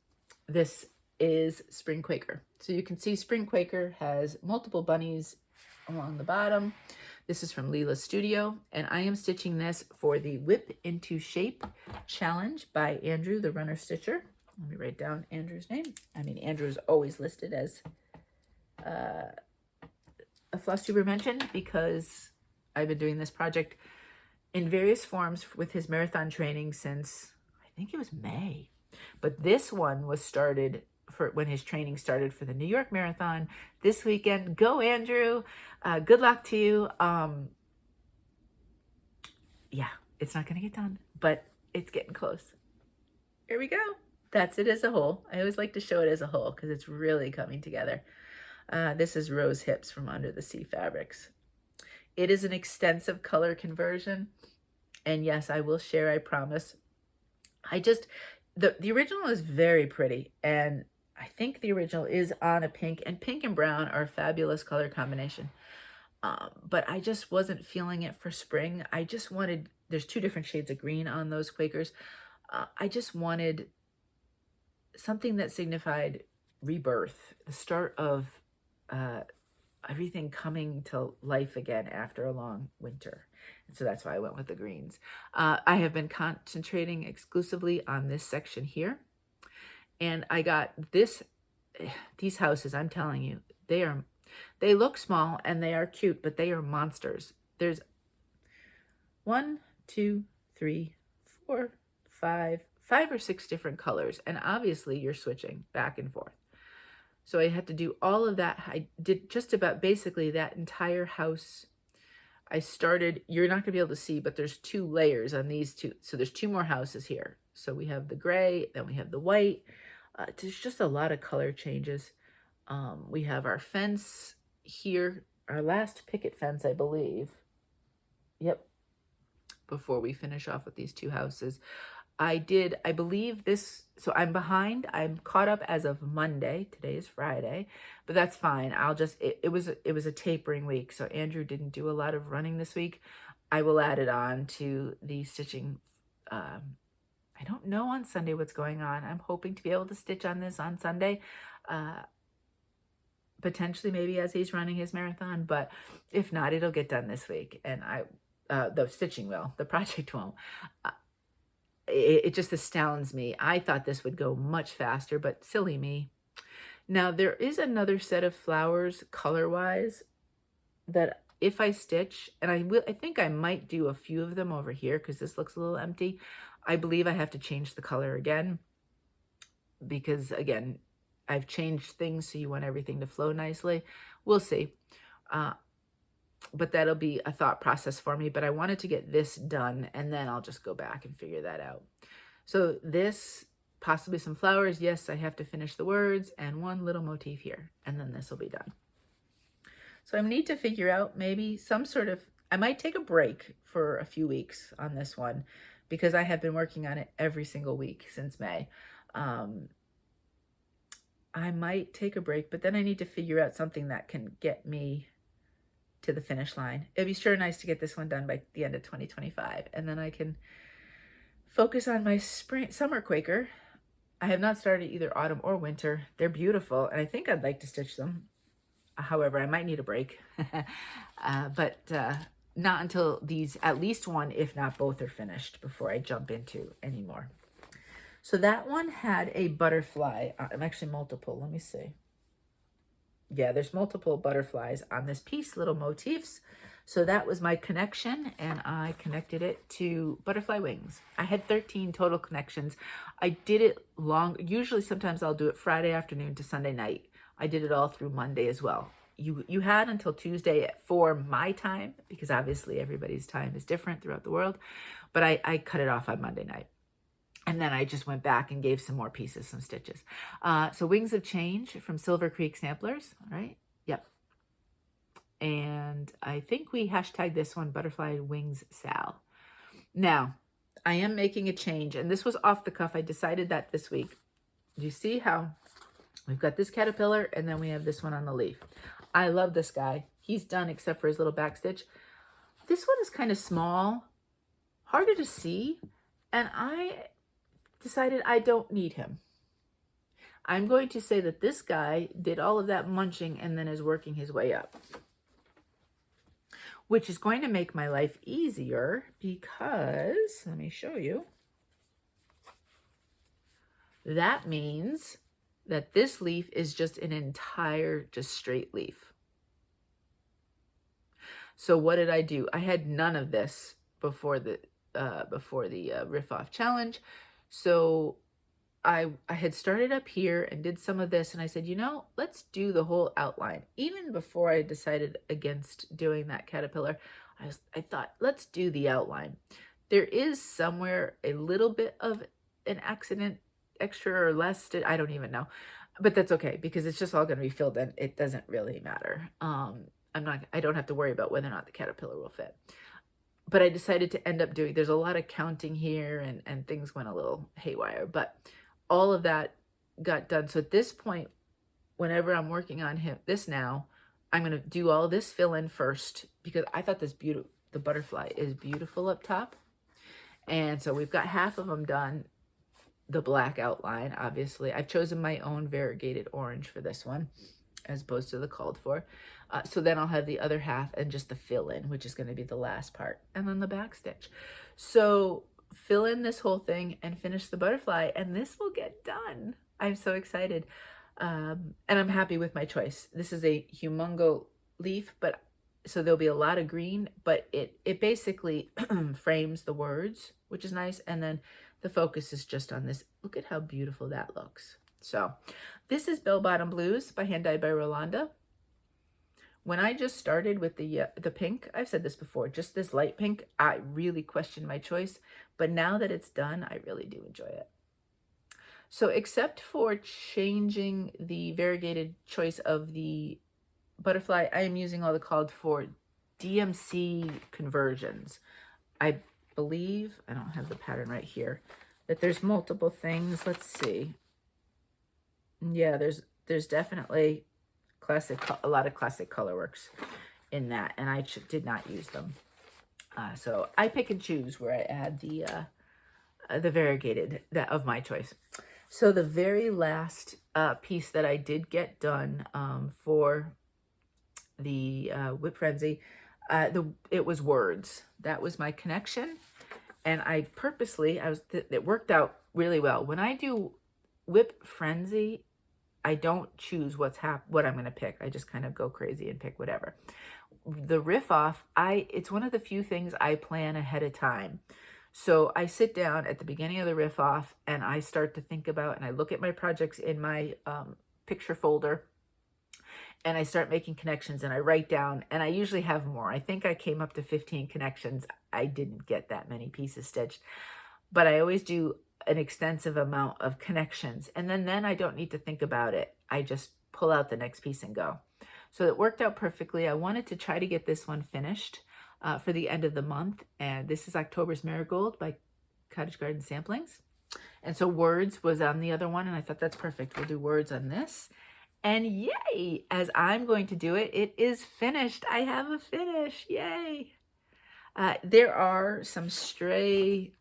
This is Spring Quaker. So you can see Spring Quaker has multiple bunnies along the bottom. This is from Leela's Studio, and I am stitching this for the Whip Into Shape Challenge by Andrew, the Runner Stitcher. Let me write down Andrew's name. I mean, Andrew's always listed as a Flosstuber mention because I've been doing this project in various forms with his marathon training since, I think it was May. But this one was started for when his training started for the New York Marathon this weekend. Go, Andrew. Good luck to you. Yeah, it's not going to get done, but it's getting close. Here we go. That's it as a whole. I always like to show it as a whole because it's really coming together. This is Rose Hips from Under the Sea Fabrics. It is an extensive color conversion. And yes, I will share, I promise. The original is very pretty, and I think the original is on a pink, and pink and brown are a fabulous color combination. But I just wasn't feeling it for spring. I just wanted, there's two different shades of green on those Quakers. I just wanted something that signified rebirth, the start of everything coming to life again after a long winter. And so that's why I went with the greens. I have been concentrating exclusively on this section here. And I got these houses, I'm telling you, they look small and they are cute, but they are monsters. There's 1, 2, 3, 4, 5 or 6 different colors. And obviously you're switching back and forth. So I had to do all of that. I did just about basically that entire house. I started, you're not gonna be able to see, but there's 2 layers on these 2. So there's 2 more houses here. So we have the gray, then we have the white. There's just a lot of color changes. We have our fence here, our last picket fence, I believe. Yep. Before we finish off with these 2 houses. I believe this, so I'm behind. I'm caught up as of Monday. Today is Friday, but that's fine. I'll just, it was a tapering week. So Andrew didn't do a lot of running this week. I will add it on to the stitching. I don't know on Sunday what's going on. I'm hoping to be able to stitch on this on Sunday. Potentially maybe as he's running his marathon, but if not, it'll get done this week. And the stitching will, the project won't. It just astounds me. I thought this would go much faster, but silly me. Now, there is another set of flowers color-wise that if I stitch, and I think I might do a few of them over here because this looks a little empty. I believe I have to change the color again because, again, I've changed things so you want everything to flow nicely. We'll see. But that'll be a thought process for me. But I wanted to get this done, and then I'll just go back and figure that out. So this, possibly some flowers. Yes, I have to finish the words and 1 little motif here, and then this will be done. So I need to figure out maybe some sort of, I might take a break for a few weeks on this one because I have been working on it every single week since May. I might take a break, but then I need to figure out something that can get me to the finish line. It'd be sure nice to get this one done by the end of 2025, and then I can focus on my summer Quaker. I have not started either autumn or winter. They're beautiful, and I think I'd like to stitch them. However, I might need a break, but not until these, at least one, if not both, are finished before I jump into any more. So that one had a butterfly, actually multiple, let me see. Yeah, there's multiple butterflies on this piece, little motifs. So that was my connection, and I connected it to butterfly wings. I had 13 total connections. I did it long. Usually, sometimes I'll do it Friday afternoon to Sunday night. I did it all through Monday as well. You had until Tuesday at 4 my time, because obviously everybody's time is different throughout the world. But I cut it off on Monday night. And then I just went back and gave some more pieces, some stitches. So Wings of Change from Silver Creek Samplers, right? Yep. And I think we hashtagged this one Butterfly Wings Sal. Now, I am making a change, and this was off the cuff. I decided that this week. Do you see how we've got this caterpillar, and then we have this one on the leaf? I love this guy. He's done except for his little back stitch. This one is kind of small, harder to see, and I decided I don't need him. I'm going to say that this guy did all of that munching and then is working his way up, which is going to make my life easier because, let me show you, that means that this leaf is just an entire, just straight leaf. So what did I do? I had none of this before the Riffoff challenge. So I had started up here and did some of this, and I said, you know, let's do the whole outline. Even before I decided against doing that caterpillar, I thought, let's do the outline. There is somewhere a little bit of an accident, extra or less, I don't even know, but that's okay because it's just all going to be filled in. It doesn't really matter. I don't have to worry about whether or not the caterpillar will fit. But I decided to end up doing, there's a lot of counting here and things went a little haywire, but all of that got done. So at this point, whenever I'm working on this now, I'm going to do all this fill in first because I thought the butterfly is beautiful up top. And so we've got half of them done, the black outline, obviously. I've chosen my own variegated orange for this one as opposed to the called for. So then I'll have the other half and just the fill in, which is going to be the last part, and then the back stitch. So fill in this whole thing and finish the butterfly, and this will get done. I'm so excited. And I'm happy with my choice. This is a humongo leaf, but so there'll be a lot of green, but it basically frames the words, which is nice. And then the focus is just on this. Look at how beautiful that looks. So this is Bell Bottom Blues by Hand Dyed by Rolanda. When I just started with the pink, I've said this before, just this light pink, I really questioned my choice. But now that it's done, I really do enjoy it. So except for changing the variegated choice of the butterfly, I am using all the called for DMC conversions. I believe, I don't have the pattern right here, that there's multiple things. Let's see. Yeah, there's definitely a lot of classic colorworks in that, and I did not use them. So I pick and choose where I add the variegated of my choice. So the very last piece that I did get done for the Whip Frenzy, it was words. That was my connection, and I purposely, it worked out really well. When I do Whip Frenzy, I don't choose what I'm going to pick. I just kind of go crazy and pick whatever. The Riffoff, it's one of the few things I plan ahead of time. So I sit down at the beginning of the Riffoff and I start to think about, and I look at my projects in my picture folder, and I start making connections, and I write down, and I usually have more. I think I came up to 15 connections. I didn't get that many pieces stitched, but I always do an extensive amount of connections, and then I don't need to think about it. I just pull out the next piece and go. So it worked out perfectly. I wanted to try to get this one finished for the end of the month, and this is October's Marigold by Cottage Garden Samplings. And so words was on the other one, and I thought that's perfect. We'll do words on this. And yay, as I'm going to do it, it is finished. I have a finish, yay. There are some stray,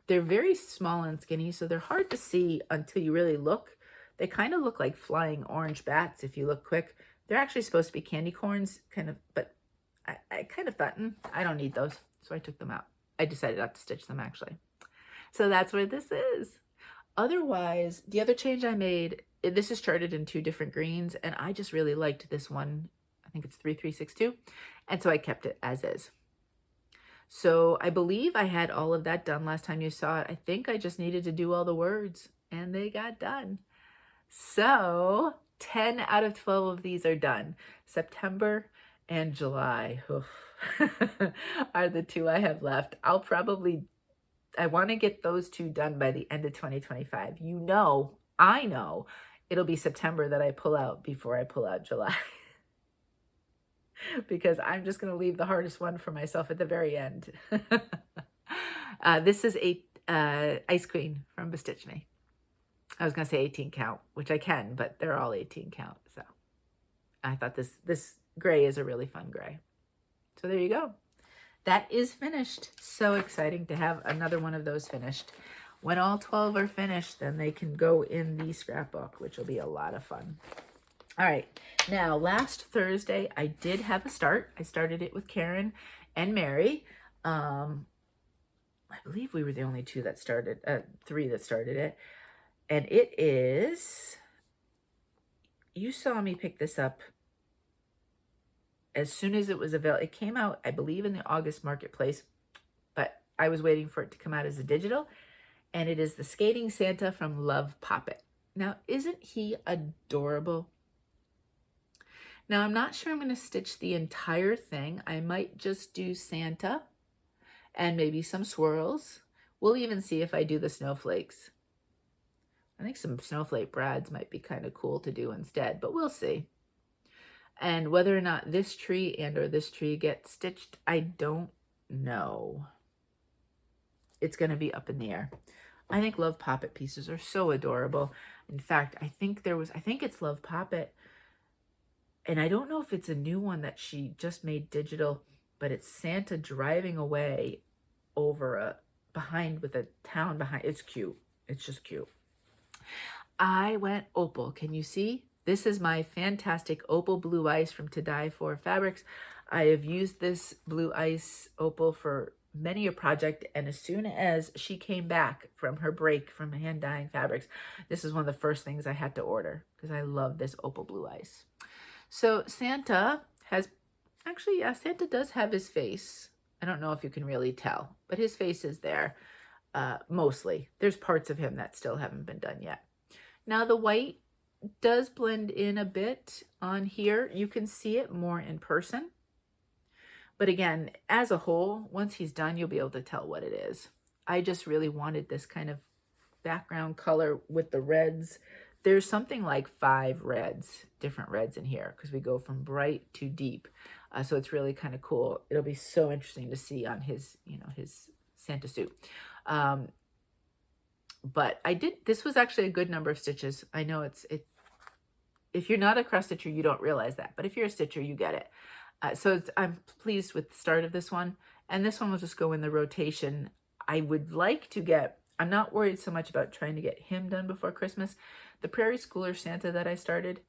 they're very small and skinny, so they're hard to see until you really look. They kind of look like flying orange bats if you look quick. They're actually supposed to be candy corns, kind of, but I kind of thought, I don't need those, so I took them out. I decided not to stitch them, actually. So that's what this is. Otherwise, the other change I made, this is charted in 2 different greens, and I just really liked this one. I think it's 3362, and so I kept it as is. So I believe I had all of that done last time you saw it. I think I just needed to do all the words, and they got done. So 10 out of 12 of these are done. September and July are the 2 I have left. I want to get those 2 done by the end of 2025. I know it'll be September that I pull out before I pull out July. Because I'm just going to leave the hardest one for myself at the very end. This is Ice Queen from Bestitch Me. I was going to say 18 count, which I can, but they're all 18 count. So I thought this gray is a really fun gray. So there you go. That is finished. So exciting to have another one of those finished. When all 12 are finished, then they can go in the scrapbook, which will be a lot of fun. All right. Now, last Thursday, I did have a start. I started it with Karen and Mary. I believe we were the only 3 that started it. And it is, you saw me pick this up as soon as it was available. It came out, I believe, in the August marketplace, but I was waiting for it to come out as a digital. And it is the Skating Santa from Love Poppet. Now, isn't he adorable? Now, I'm not sure I'm going to stitch the entire thing. I might just do Santa and maybe some swirls. We'll even see if I do the snowflakes. I think some snowflake brads might be kind of cool to do instead, but we'll see. And whether or not this tree or this tree gets stitched, I don't know. It's going to be up in the air. I think Love Poppet pieces are so adorable. In fact, I think it's Love Poppet. And I don't know if it's a new one that she just made digital, but it's Santa driving away over behind with a town behind. It's cute. It's just cute. I went opal. Can you see? This is my fantastic opal blue ice from To Die For Fabrics. I have used this blue ice opal for many a project, and as soon as she came back from her break from hand dyeing fabrics, this is one of the first things I had to order because I love this opal blue ice. So Santa Santa does have his face. I don't know if you can really tell, but his face is there mostly. There's parts of him that still haven't been done yet. Now the white does blend in a bit on here. You can see it more in person. But again, as a whole, once he's done, you'll be able to tell what it is. I just really wanted this kind of background color with the reds. There's something like 5 reds, different reds in here, because we go from bright to deep. So it's really kind of cool. It'll be so interesting to see on his, you know, his Santa suit. But this was actually a good number of stitches. I know if you're not a cross stitcher, you don't realize that. But if you're a stitcher, you get it. I'm pleased with the start of this one. And this one will just go in the rotation. I would like to I'm not worried so much about trying to get him done before Christmas. The Prairie Schooler Santa that I started,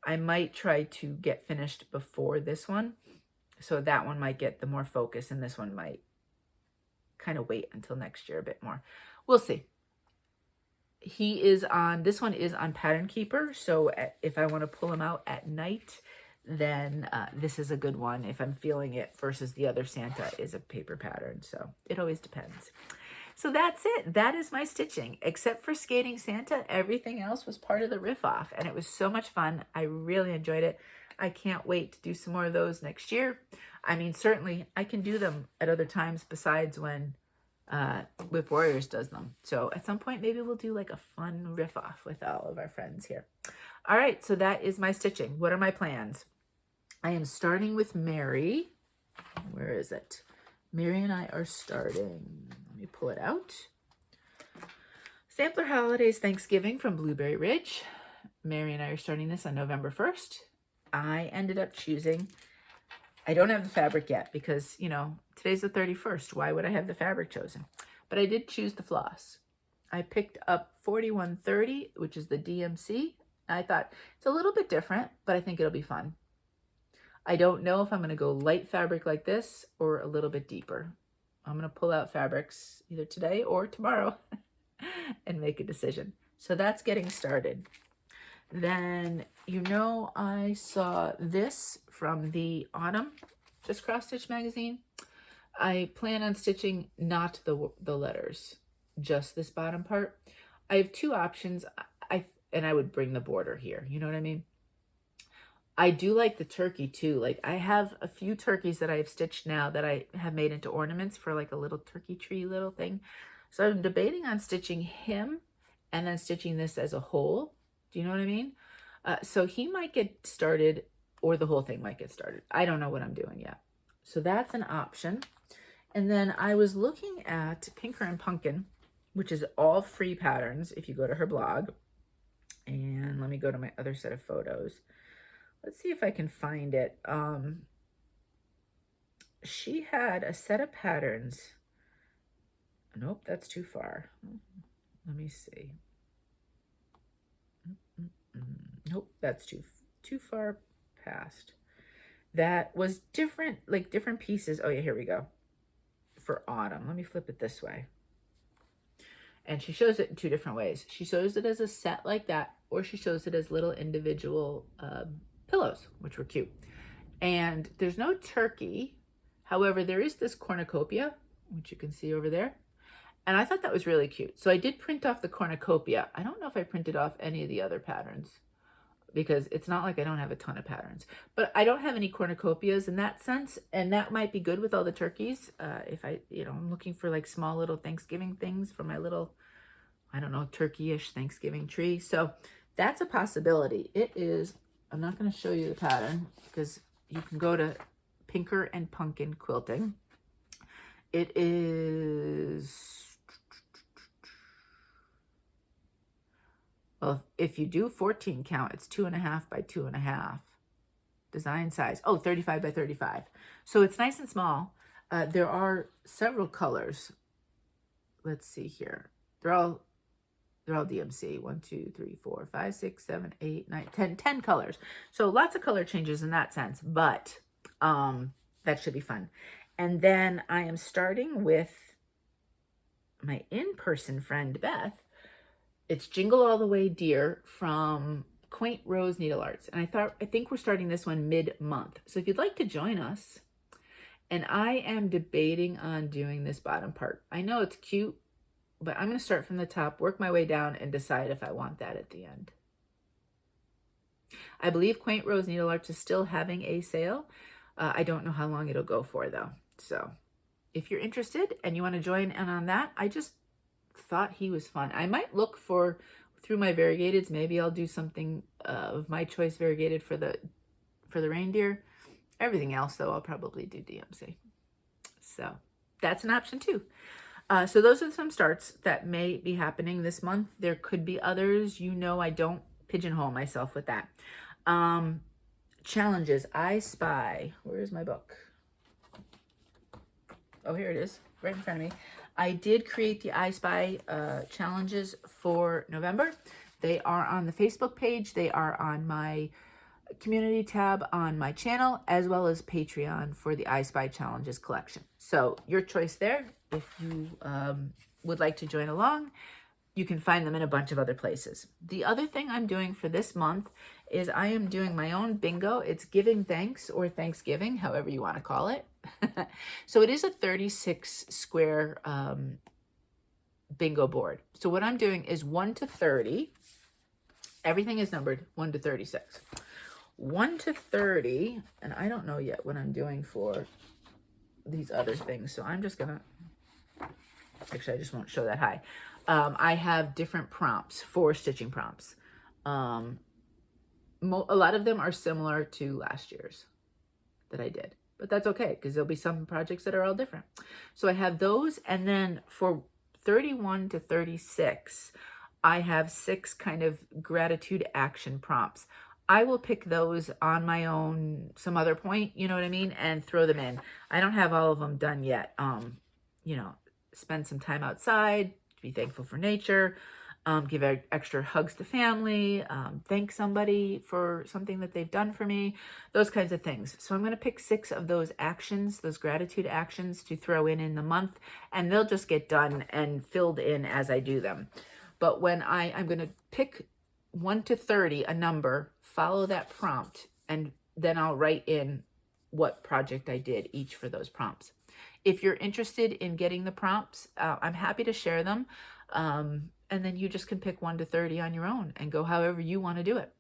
I might try to get finished before this one. So that one might get the more focus, and this one might kind of wait until next year a bit more. We'll see. This one is on Pattern Keeper. So if I want to pull him out at night, then this is a good one if I'm feeling it, versus the other Santa is a paper pattern. So it always depends. So that's it. That is my stitching. Except for Skating Santa, everything else was part of the Riffoff, and it was so much fun. I really enjoyed it. I can't wait to do some more of those next year. I mean, certainly I can do them at other times besides when Whip Warriors does them. So at some point, maybe we'll do like a fun Riffoff with all of our friends here. All right, so that is my stitching. What are my plans? I am starting with Mary. Where is it? Mary and I are starting. Let me pull it out. Sampler Holidays Thanksgiving from Blueberry Ridge. Mary and I are starting this on November 1st. I ended up choosing, I don't have the fabric yet because, you know, today's the 31st. Why would I have the fabric chosen? But I did choose the floss. I picked up 4130, which is the DMC. I thought it's a little bit different, but I think it'll be fun. I don't know if I'm going to go light fabric like this or a little bit deeper. I'm going to pull out fabrics either today or tomorrow and make a decision. So that's getting started. Then, you know, I saw this from the Autumn Just Cross Stitch magazine. I plan on stitching not the letters, just this bottom part. I have 2 options. And I would bring the border here. You know what I mean? I do like the turkey too. Like I have a few turkeys that I have stitched now that I have made into ornaments for like a little turkey tree little thing. So I'm debating on stitching him and then stitching this as a whole. Do you know what I mean? So he might get started, or the whole thing might get started. I don't know what I'm doing yet. So that's an option. And then I was looking at Pinker and Pumpkin, which is all free patterns if you go to her blog. And let me go to my other set of photos. Let's see if I can find it. She had a set of patterns. Nope, that's too far. Let me see. Nope, that's too far past. That was different, like different pieces. Oh yeah, here we go. For autumn, let me flip it this way. And she shows it in 2 different ways. She shows it as a set like that, or she shows it as little individual pillows, which were cute. And there's no turkey. However, there is this cornucopia, which you can see over there. And I thought that was really cute. So I did print off the cornucopia. I don't know if I printed off any of the other patterns, because it's not like I don't have a ton of patterns. But I don't have any cornucopias in that sense, and that might be good with all the turkeys. If I'm looking for like small little Thanksgiving things for my little, I don't know, turkey-ish Thanksgiving tree. So that's a possibility. It is, I'm not going to show you the pattern because you can go to Pinker and Pumpkin Quilting. It is, well, if you do 14 count, it's 2.5 by 2.5. Design size, 35 by 35. So it's nice and small. There are several colors. Let's see here. They're all DMC. 1, 2, 3, 4, 5, 6, 7, 8, 9, 10 colors. So lots of color changes in that sense, but that should be fun. And then I am starting with my in-person friend, Beth. It's Jingle All the Way Dear from Quaint Rose Needle Arts. And I think we're starting this one mid-month. So if you'd like to join us, and I am debating on doing this bottom part. I know it's cute, But I'm going to start from the top, work my way down, and decide if I want that at the end. I believe Quaint Rose Needle Arts is still having a sale. I don't know how long it'll go for, though. So if you're interested and you want to join in on that, I just thought he was fun. I might look for, through my variegateds, maybe I'll do something of my choice variegated for the reindeer. Everything else, though, I'll probably do DMC. So that's an option, too. So those are some starts that may be happening this month. There could be others. You know, I don't pigeonhole myself with that. Challenges. I Spy. Where's my book? Oh, here it is, right in front of me. I did create the I Spy challenges for November. They are on the Facebook page. They are on my community tab on my channel, as well as Patreon for the I Spy challenges collection. So your choice there. If you would like to join along, you can find them in a bunch of other places. The other thing I'm doing for this month is I am doing my own bingo. It's Giving Thanks, or Thanksgiving, however you want to call it. So it is a 36 square bingo board. So what I'm doing is 1 to 30. Everything is numbered 1 to 36. 1 to 30, and I don't know yet what I'm doing for these other things. So I'm just gonna, actually I just won't show that high. I have different prompts, 4 stitching prompts. A lot of them are similar to last year's that I did, but that's okay because there'll be some projects that are all different. So I have those, and then for 31 to 36, I have 6 kind of gratitude action prompts. I will pick those on my own some other point, you know what I mean, and throw them in. I don't have all of them done yet. You know, spend some time outside, be thankful for nature, give extra hugs to family, thank somebody for something that they've done for me, those kinds of things. So I'm going to pick 6 of those actions, those gratitude actions to throw in the month, and they'll just get done and filled in as I do them. But when I'm going to pick 1 to 30, a number, follow that prompt, and then I'll write in what project I did each for those prompts. If you're interested in getting the prompts, I'm happy to share them. And then you just can pick 1 to 30 on your own and go however you want to do it.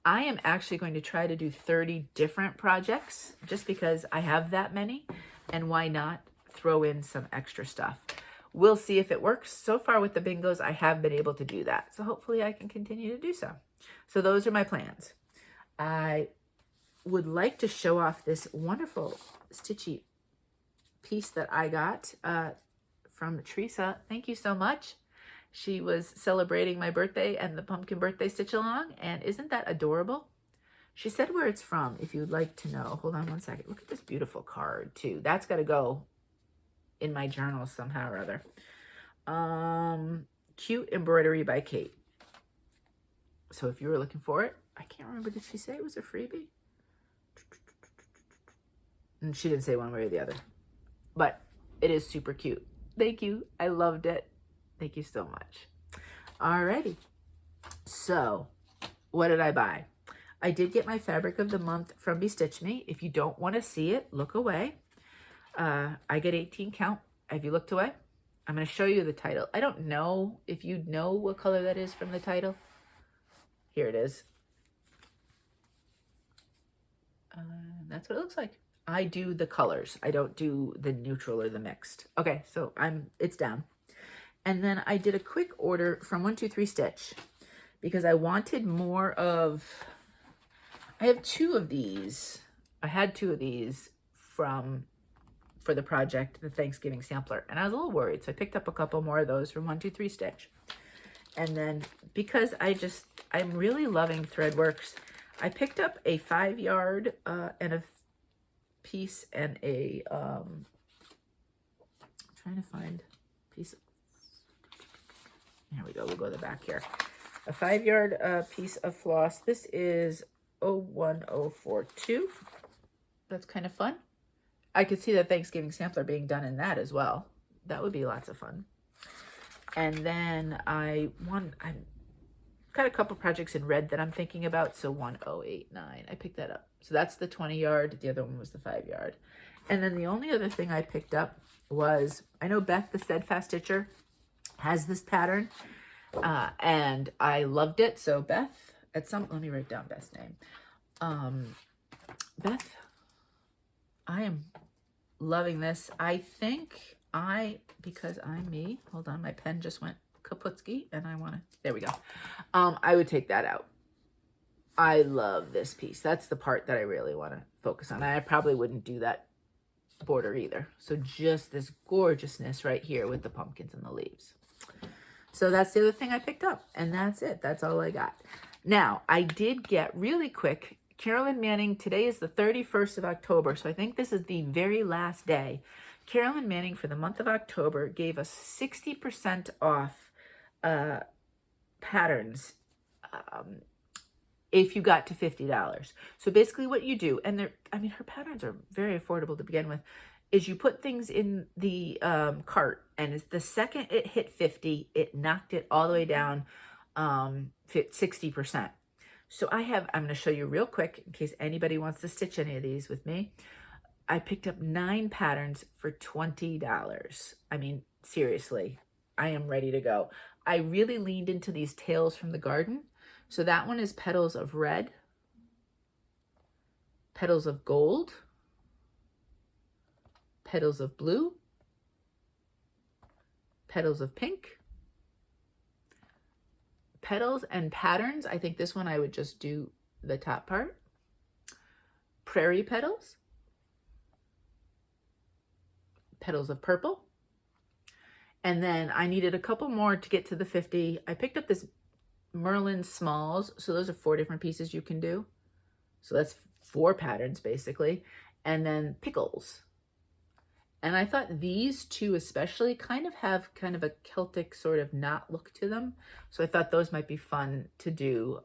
I am actually going to try to do 30 different projects just because I have that many, and why not throw in some extra stuff. We'll see if it works. So far with the bingos, I have been able to do that. So hopefully I can continue to do so. So those are my plans. I would like to show off this wonderful stitchy piece that I got from Teresa. Thank you so much. She was celebrating my birthday and the pumpkin birthday stitch along, and isn't that adorable? She said where it's from, if you'd like to know. Hold on one second. Look at this beautiful card too. That's got to go in my journal somehow or other. Cute Embroidery by Kate. So if you were looking for it, I can't remember, did she say it was a freebie? And she didn't say one way or the other, but it is super cute. Thank you. I loved it. Thank you so much. Alrighty. So what did I buy? I did get my fabric of the month from Bestitch Me. If you don't want to see it, look away. I get 18 count. Have you looked away? I'm going to show you the title. I don't know if you know what color that is from the title. Here it is. That's what it looks like. I do the colors. I don't do the neutral or the mixed. Okay, so it's down. And then I did a quick order from 123 Stitch because I wanted more of, I have 2 of these. I had 2 of these for the project, the Thanksgiving sampler, and I was a little worried, so I picked up a couple more of those from 123 Stitch. And then because I'm really loving Threadworks, I picked up a 5-yard and a piece and a I'm trying to find a piece of, here we go, we'll go to the back here. A 5-yard piece of floss. This is 01042. That's kind of fun. I could see the Thanksgiving sampler being done in that as well. That would be lots of fun. And then I've got a couple projects in red that I'm thinking about. So 1089, I picked that up. So that's the 20-yard. The other one was the 5-yard. And then the only other thing I picked up was, I know Beth, the Steadfast Stitcher, has this pattern, and I loved it. So Beth, let me write down Beth's name. Beth, I am loving this. I think because I'm me, hold on, my pen just went kaputski and there we go. I would take that out. I love this piece. That's the part that I really want to focus on. I probably wouldn't do that border either. So just this gorgeousness right here with the pumpkins and the leaves. So that's the other thing I picked up, and that's it. That's all I got. Now, I did get really quick, Carolyn Manning, today is the 31st of October, so I think this is the very last day. Carolyn Manning, for the month of October, gave us 60% off patterns if you got to $50. So basically what you do, and her patterns are very affordable to begin with, is you put things in the cart, and the second it hit 50, it knocked it all the way down 60%. So I'm going to show you real quick in case anybody wants to stitch any of these with me. I picked up 9 patterns for $20. I mean, seriously, I am ready to go. I really leaned into these Tales from the Garden. So that one is Petals of Red, Petals of Gold, Petals of Blue, Petals of Pink, Petals and Patterns. I think this one I would just do the top part. Prairie Petals, Petals of Purple. And then I needed a couple more to get to the 50. I picked up this Merlin Smalls. So those are 4 different pieces you can do. So that's 4 patterns basically. And then Pickles. And I thought these 2 especially kind of have a Celtic sort of knot look to them. So I thought those might be fun to do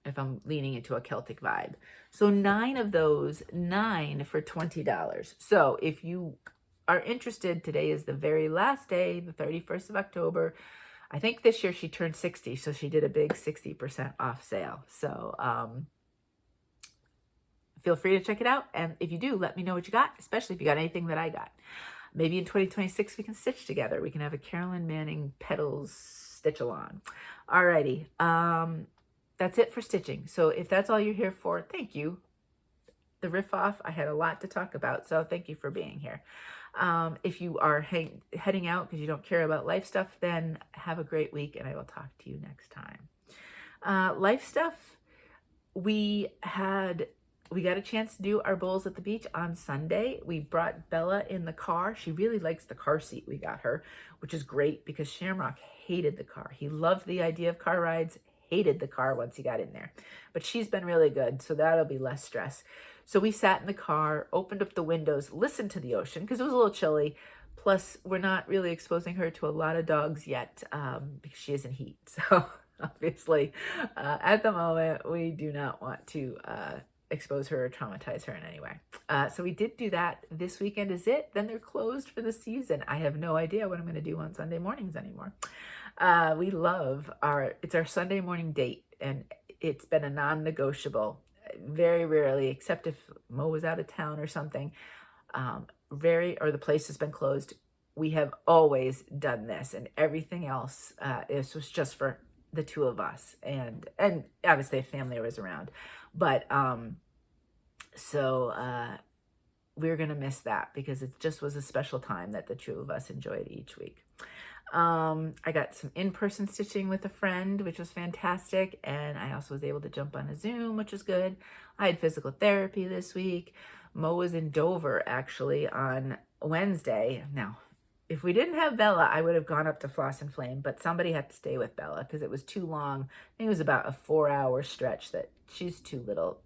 if I'm leaning into a Celtic vibe. So 9 of those, 9 for $20. So if you are interested, today is the very last day, the 31st of October. I think this year she turned 60, so she did a big 60% off sale. So feel free to check it out. And if you do, let me know what you got, especially if you got anything that I got. Maybe in 2026, we can stitch together. We can have a Carolyn Manning Petals stitch along. Alrighty. That's it for stitching. So if that's all you're here for, thank you. The Riffoff, I had a lot to talk about, so thank you for being here. If you are heading out because you don't care about life stuff, then have a great week, and I will talk to you next time. Life stuff, we got a chance to do our bowls at the beach on Sunday. We brought Bella in the car. She really likes the car seat we got her, which is great because Shamrock hated the car. He loved the idea of car rides, hated the car once he got in there. But she's been really good, so that'll be less stress. So we sat in the car, opened up the windows, listened to the ocean because it was a little chilly. Plus, we're not really exposing her to a lot of dogs yet because she is in heat. So obviously, at the moment, we do not want to expose her or traumatize her in any way. So we did do that. This weekend is it. Then they're closed for the season. I have no idea what I'm going to do on Sunday mornings anymore. We love it's our Sunday morning date, and it's been a non-negotiable. Very rarely, except if Mo was out of town or something, or the place has been closed, we have always done this, and everything else this was just for the 2 of us, and obviously a family was around, but we're gonna miss that because it just was a special time that the 2 of us enjoyed each week. I got some in-person stitching with a friend, which was fantastic. And I also was able to jump on a Zoom, which was good. I had physical therapy this week. Mo was in Dover actually on Wednesday. Now, if we didn't have Bella, I would have gone up to Floss and Flame, but somebody had to stay with Bella because it was too long. I think it was about a 4-hour stretch that she's too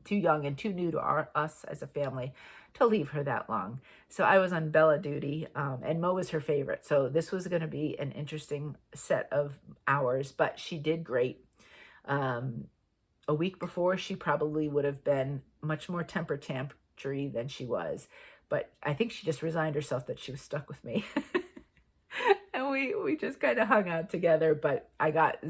young and too new to us as a family to leave her that long. So I was on Bella duty, and Mo was her favorite. So this was going to be an interesting set of hours, but she did great. A week before, she probably would have been much more temper-tantry than she was. But I think she just resigned herself that she was stuck with me. And we just kind of hung out together, but I got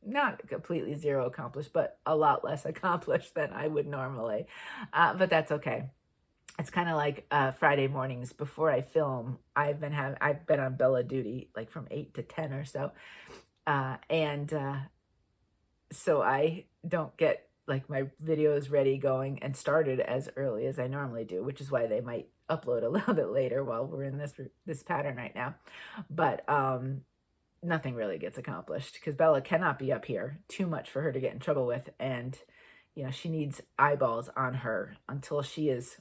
not completely zero accomplished, but a lot less accomplished than I would normally. But that's okay. it's kind of like Friday mornings before I film. I've been on Bella duty like from 8 to 10 or so. And so I don't get like my videos ready, going, and started as early as I normally do, which is why they might upload a little bit later while we're in this pattern right now. But nothing really gets accomplished because Bella cannot be up here too much for her to get in trouble with. And, you know, she needs eyeballs on her until she's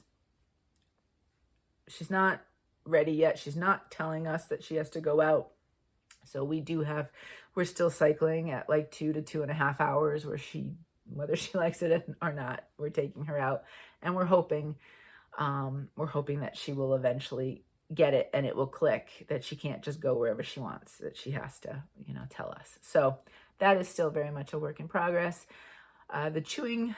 not ready yet. She's not telling us that she has to go out. So we're still cycling at like 2 to 2.5 hours whether she likes it or not, we're taking her out, and we're hoping that she will eventually get it and it will click that she can't just go wherever she wants, that she has to, you know, tell us. So that is still very much a work in progress. The chewing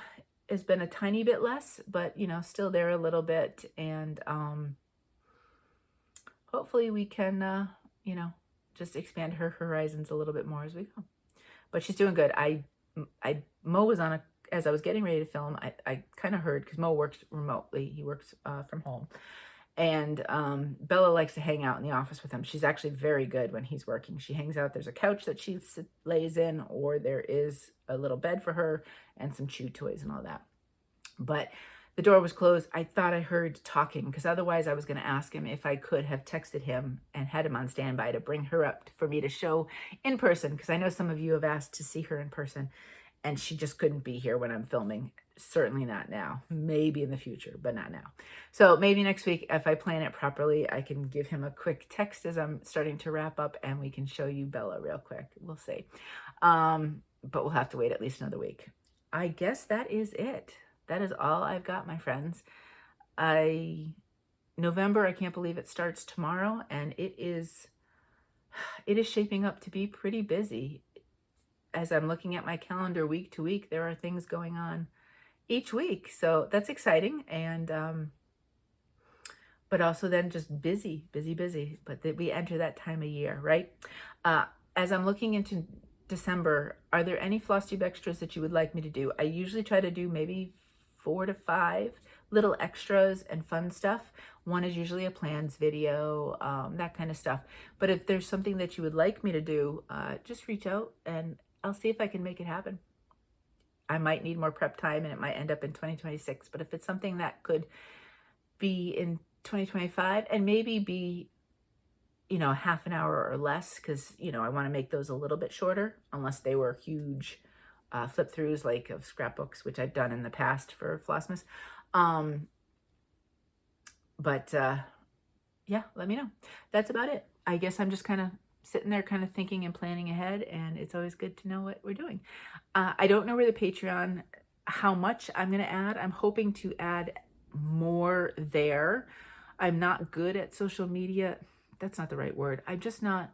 has been a tiny bit less, but, you know, still there a little bit. And hopefully we can, you know, just expand her horizons a little bit more as we go. But she's doing good. Mo was on as I was getting ready to film, I kind of heard, because Mo works remotely. He works from home. And Bella likes to hang out in the office with him. She's actually very good when he's working. She hangs out. There's a couch that she lays in, or there is a little bed for her and some chew toys and all that. But the door was closed. I thought I heard talking, because otherwise I was going to ask him if I could have texted him and had him on standby to bring her up for me to show in person, because I know some of you have asked to see her in person, and she just couldn't be here when I'm filming. Certainly not now. Maybe in the future, but not now. So maybe next week, if I plan it properly, I can give him a quick text as I'm starting to wrap up, and we can show you Bella real quick. We'll see. But we'll have to wait at least another week. I guess that is it. That is all I've got, my friends. November, I can't believe it starts tomorrow, and it is shaping up to be pretty busy. As I'm looking at my calendar week to week, there are things going on each week. So that's exciting. And, but also then just busy. But we enter that time of year, right? As I'm looking into December, are there any Flosstube extras that you would like me to do? I usually try to do maybe 4 to 5 little extras and fun stuff. One is usually a plans video, that kind of stuff. But if there's something that you would like me to do, just reach out and I'll see if I can make it happen. I might need more prep time and it might end up in 2026. But if it's something that could be in 2025 and maybe be, you know, half an hour or less, because, you know, I want to make those a little bit shorter, unless they were huge flip throughs like of scrapbooks, which I've done in the past for Flossmas. Yeah, let me know. That's about it. I guess I'm just kind of sitting there kind of thinking and planning ahead, and it's always good to know what we're doing. I don't know where the Patreon, how much I'm going to add. I'm hoping to add more there. I'm not good at social media. That's not the right word. I'm just not.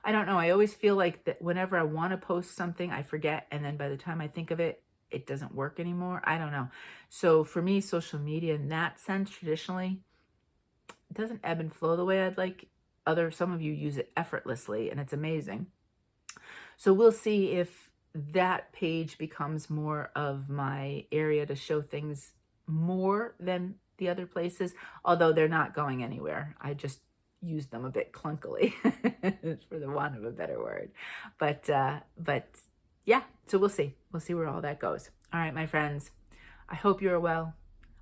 I don't know. I always feel like that whenever I want to post something, I forget. And then by the time I think of it, it doesn't work anymore. I don't know. So for me, social media in that sense, traditionally, it doesn't ebb and flow the way I'd like. Some of you use it effortlessly, and it's amazing. So we'll see if that page becomes more of my area to show things more than the other places, although they're not going anywhere. I just use them a bit clunkily, for the want of a better word. But yeah, so we'll see. We'll see where all that goes. All right, my friends, I hope you are well.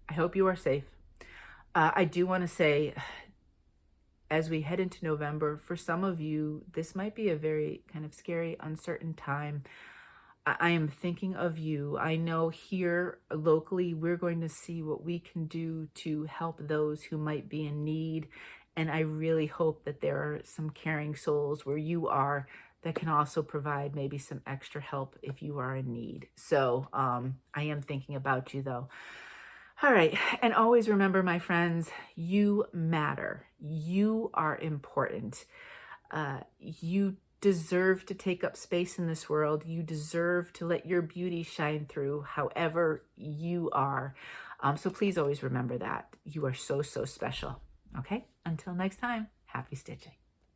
I hope you are safe. I do want to say, as we head into November, for some of you, this might be a very kind of scary, uncertain time. I am thinking of you. I know here locally, we're going to see what we can do to help those who might be in need. And I really hope that there are some caring souls where you are that can also provide maybe some extra help if you are in need. So I am thinking about you, though. All right. And always remember, my friends, you matter. You are important. You deserve to take up space in this world. You deserve to let your beauty shine through however you are. So please always remember that. You are so, so special. Okay? Until next time, happy stitching.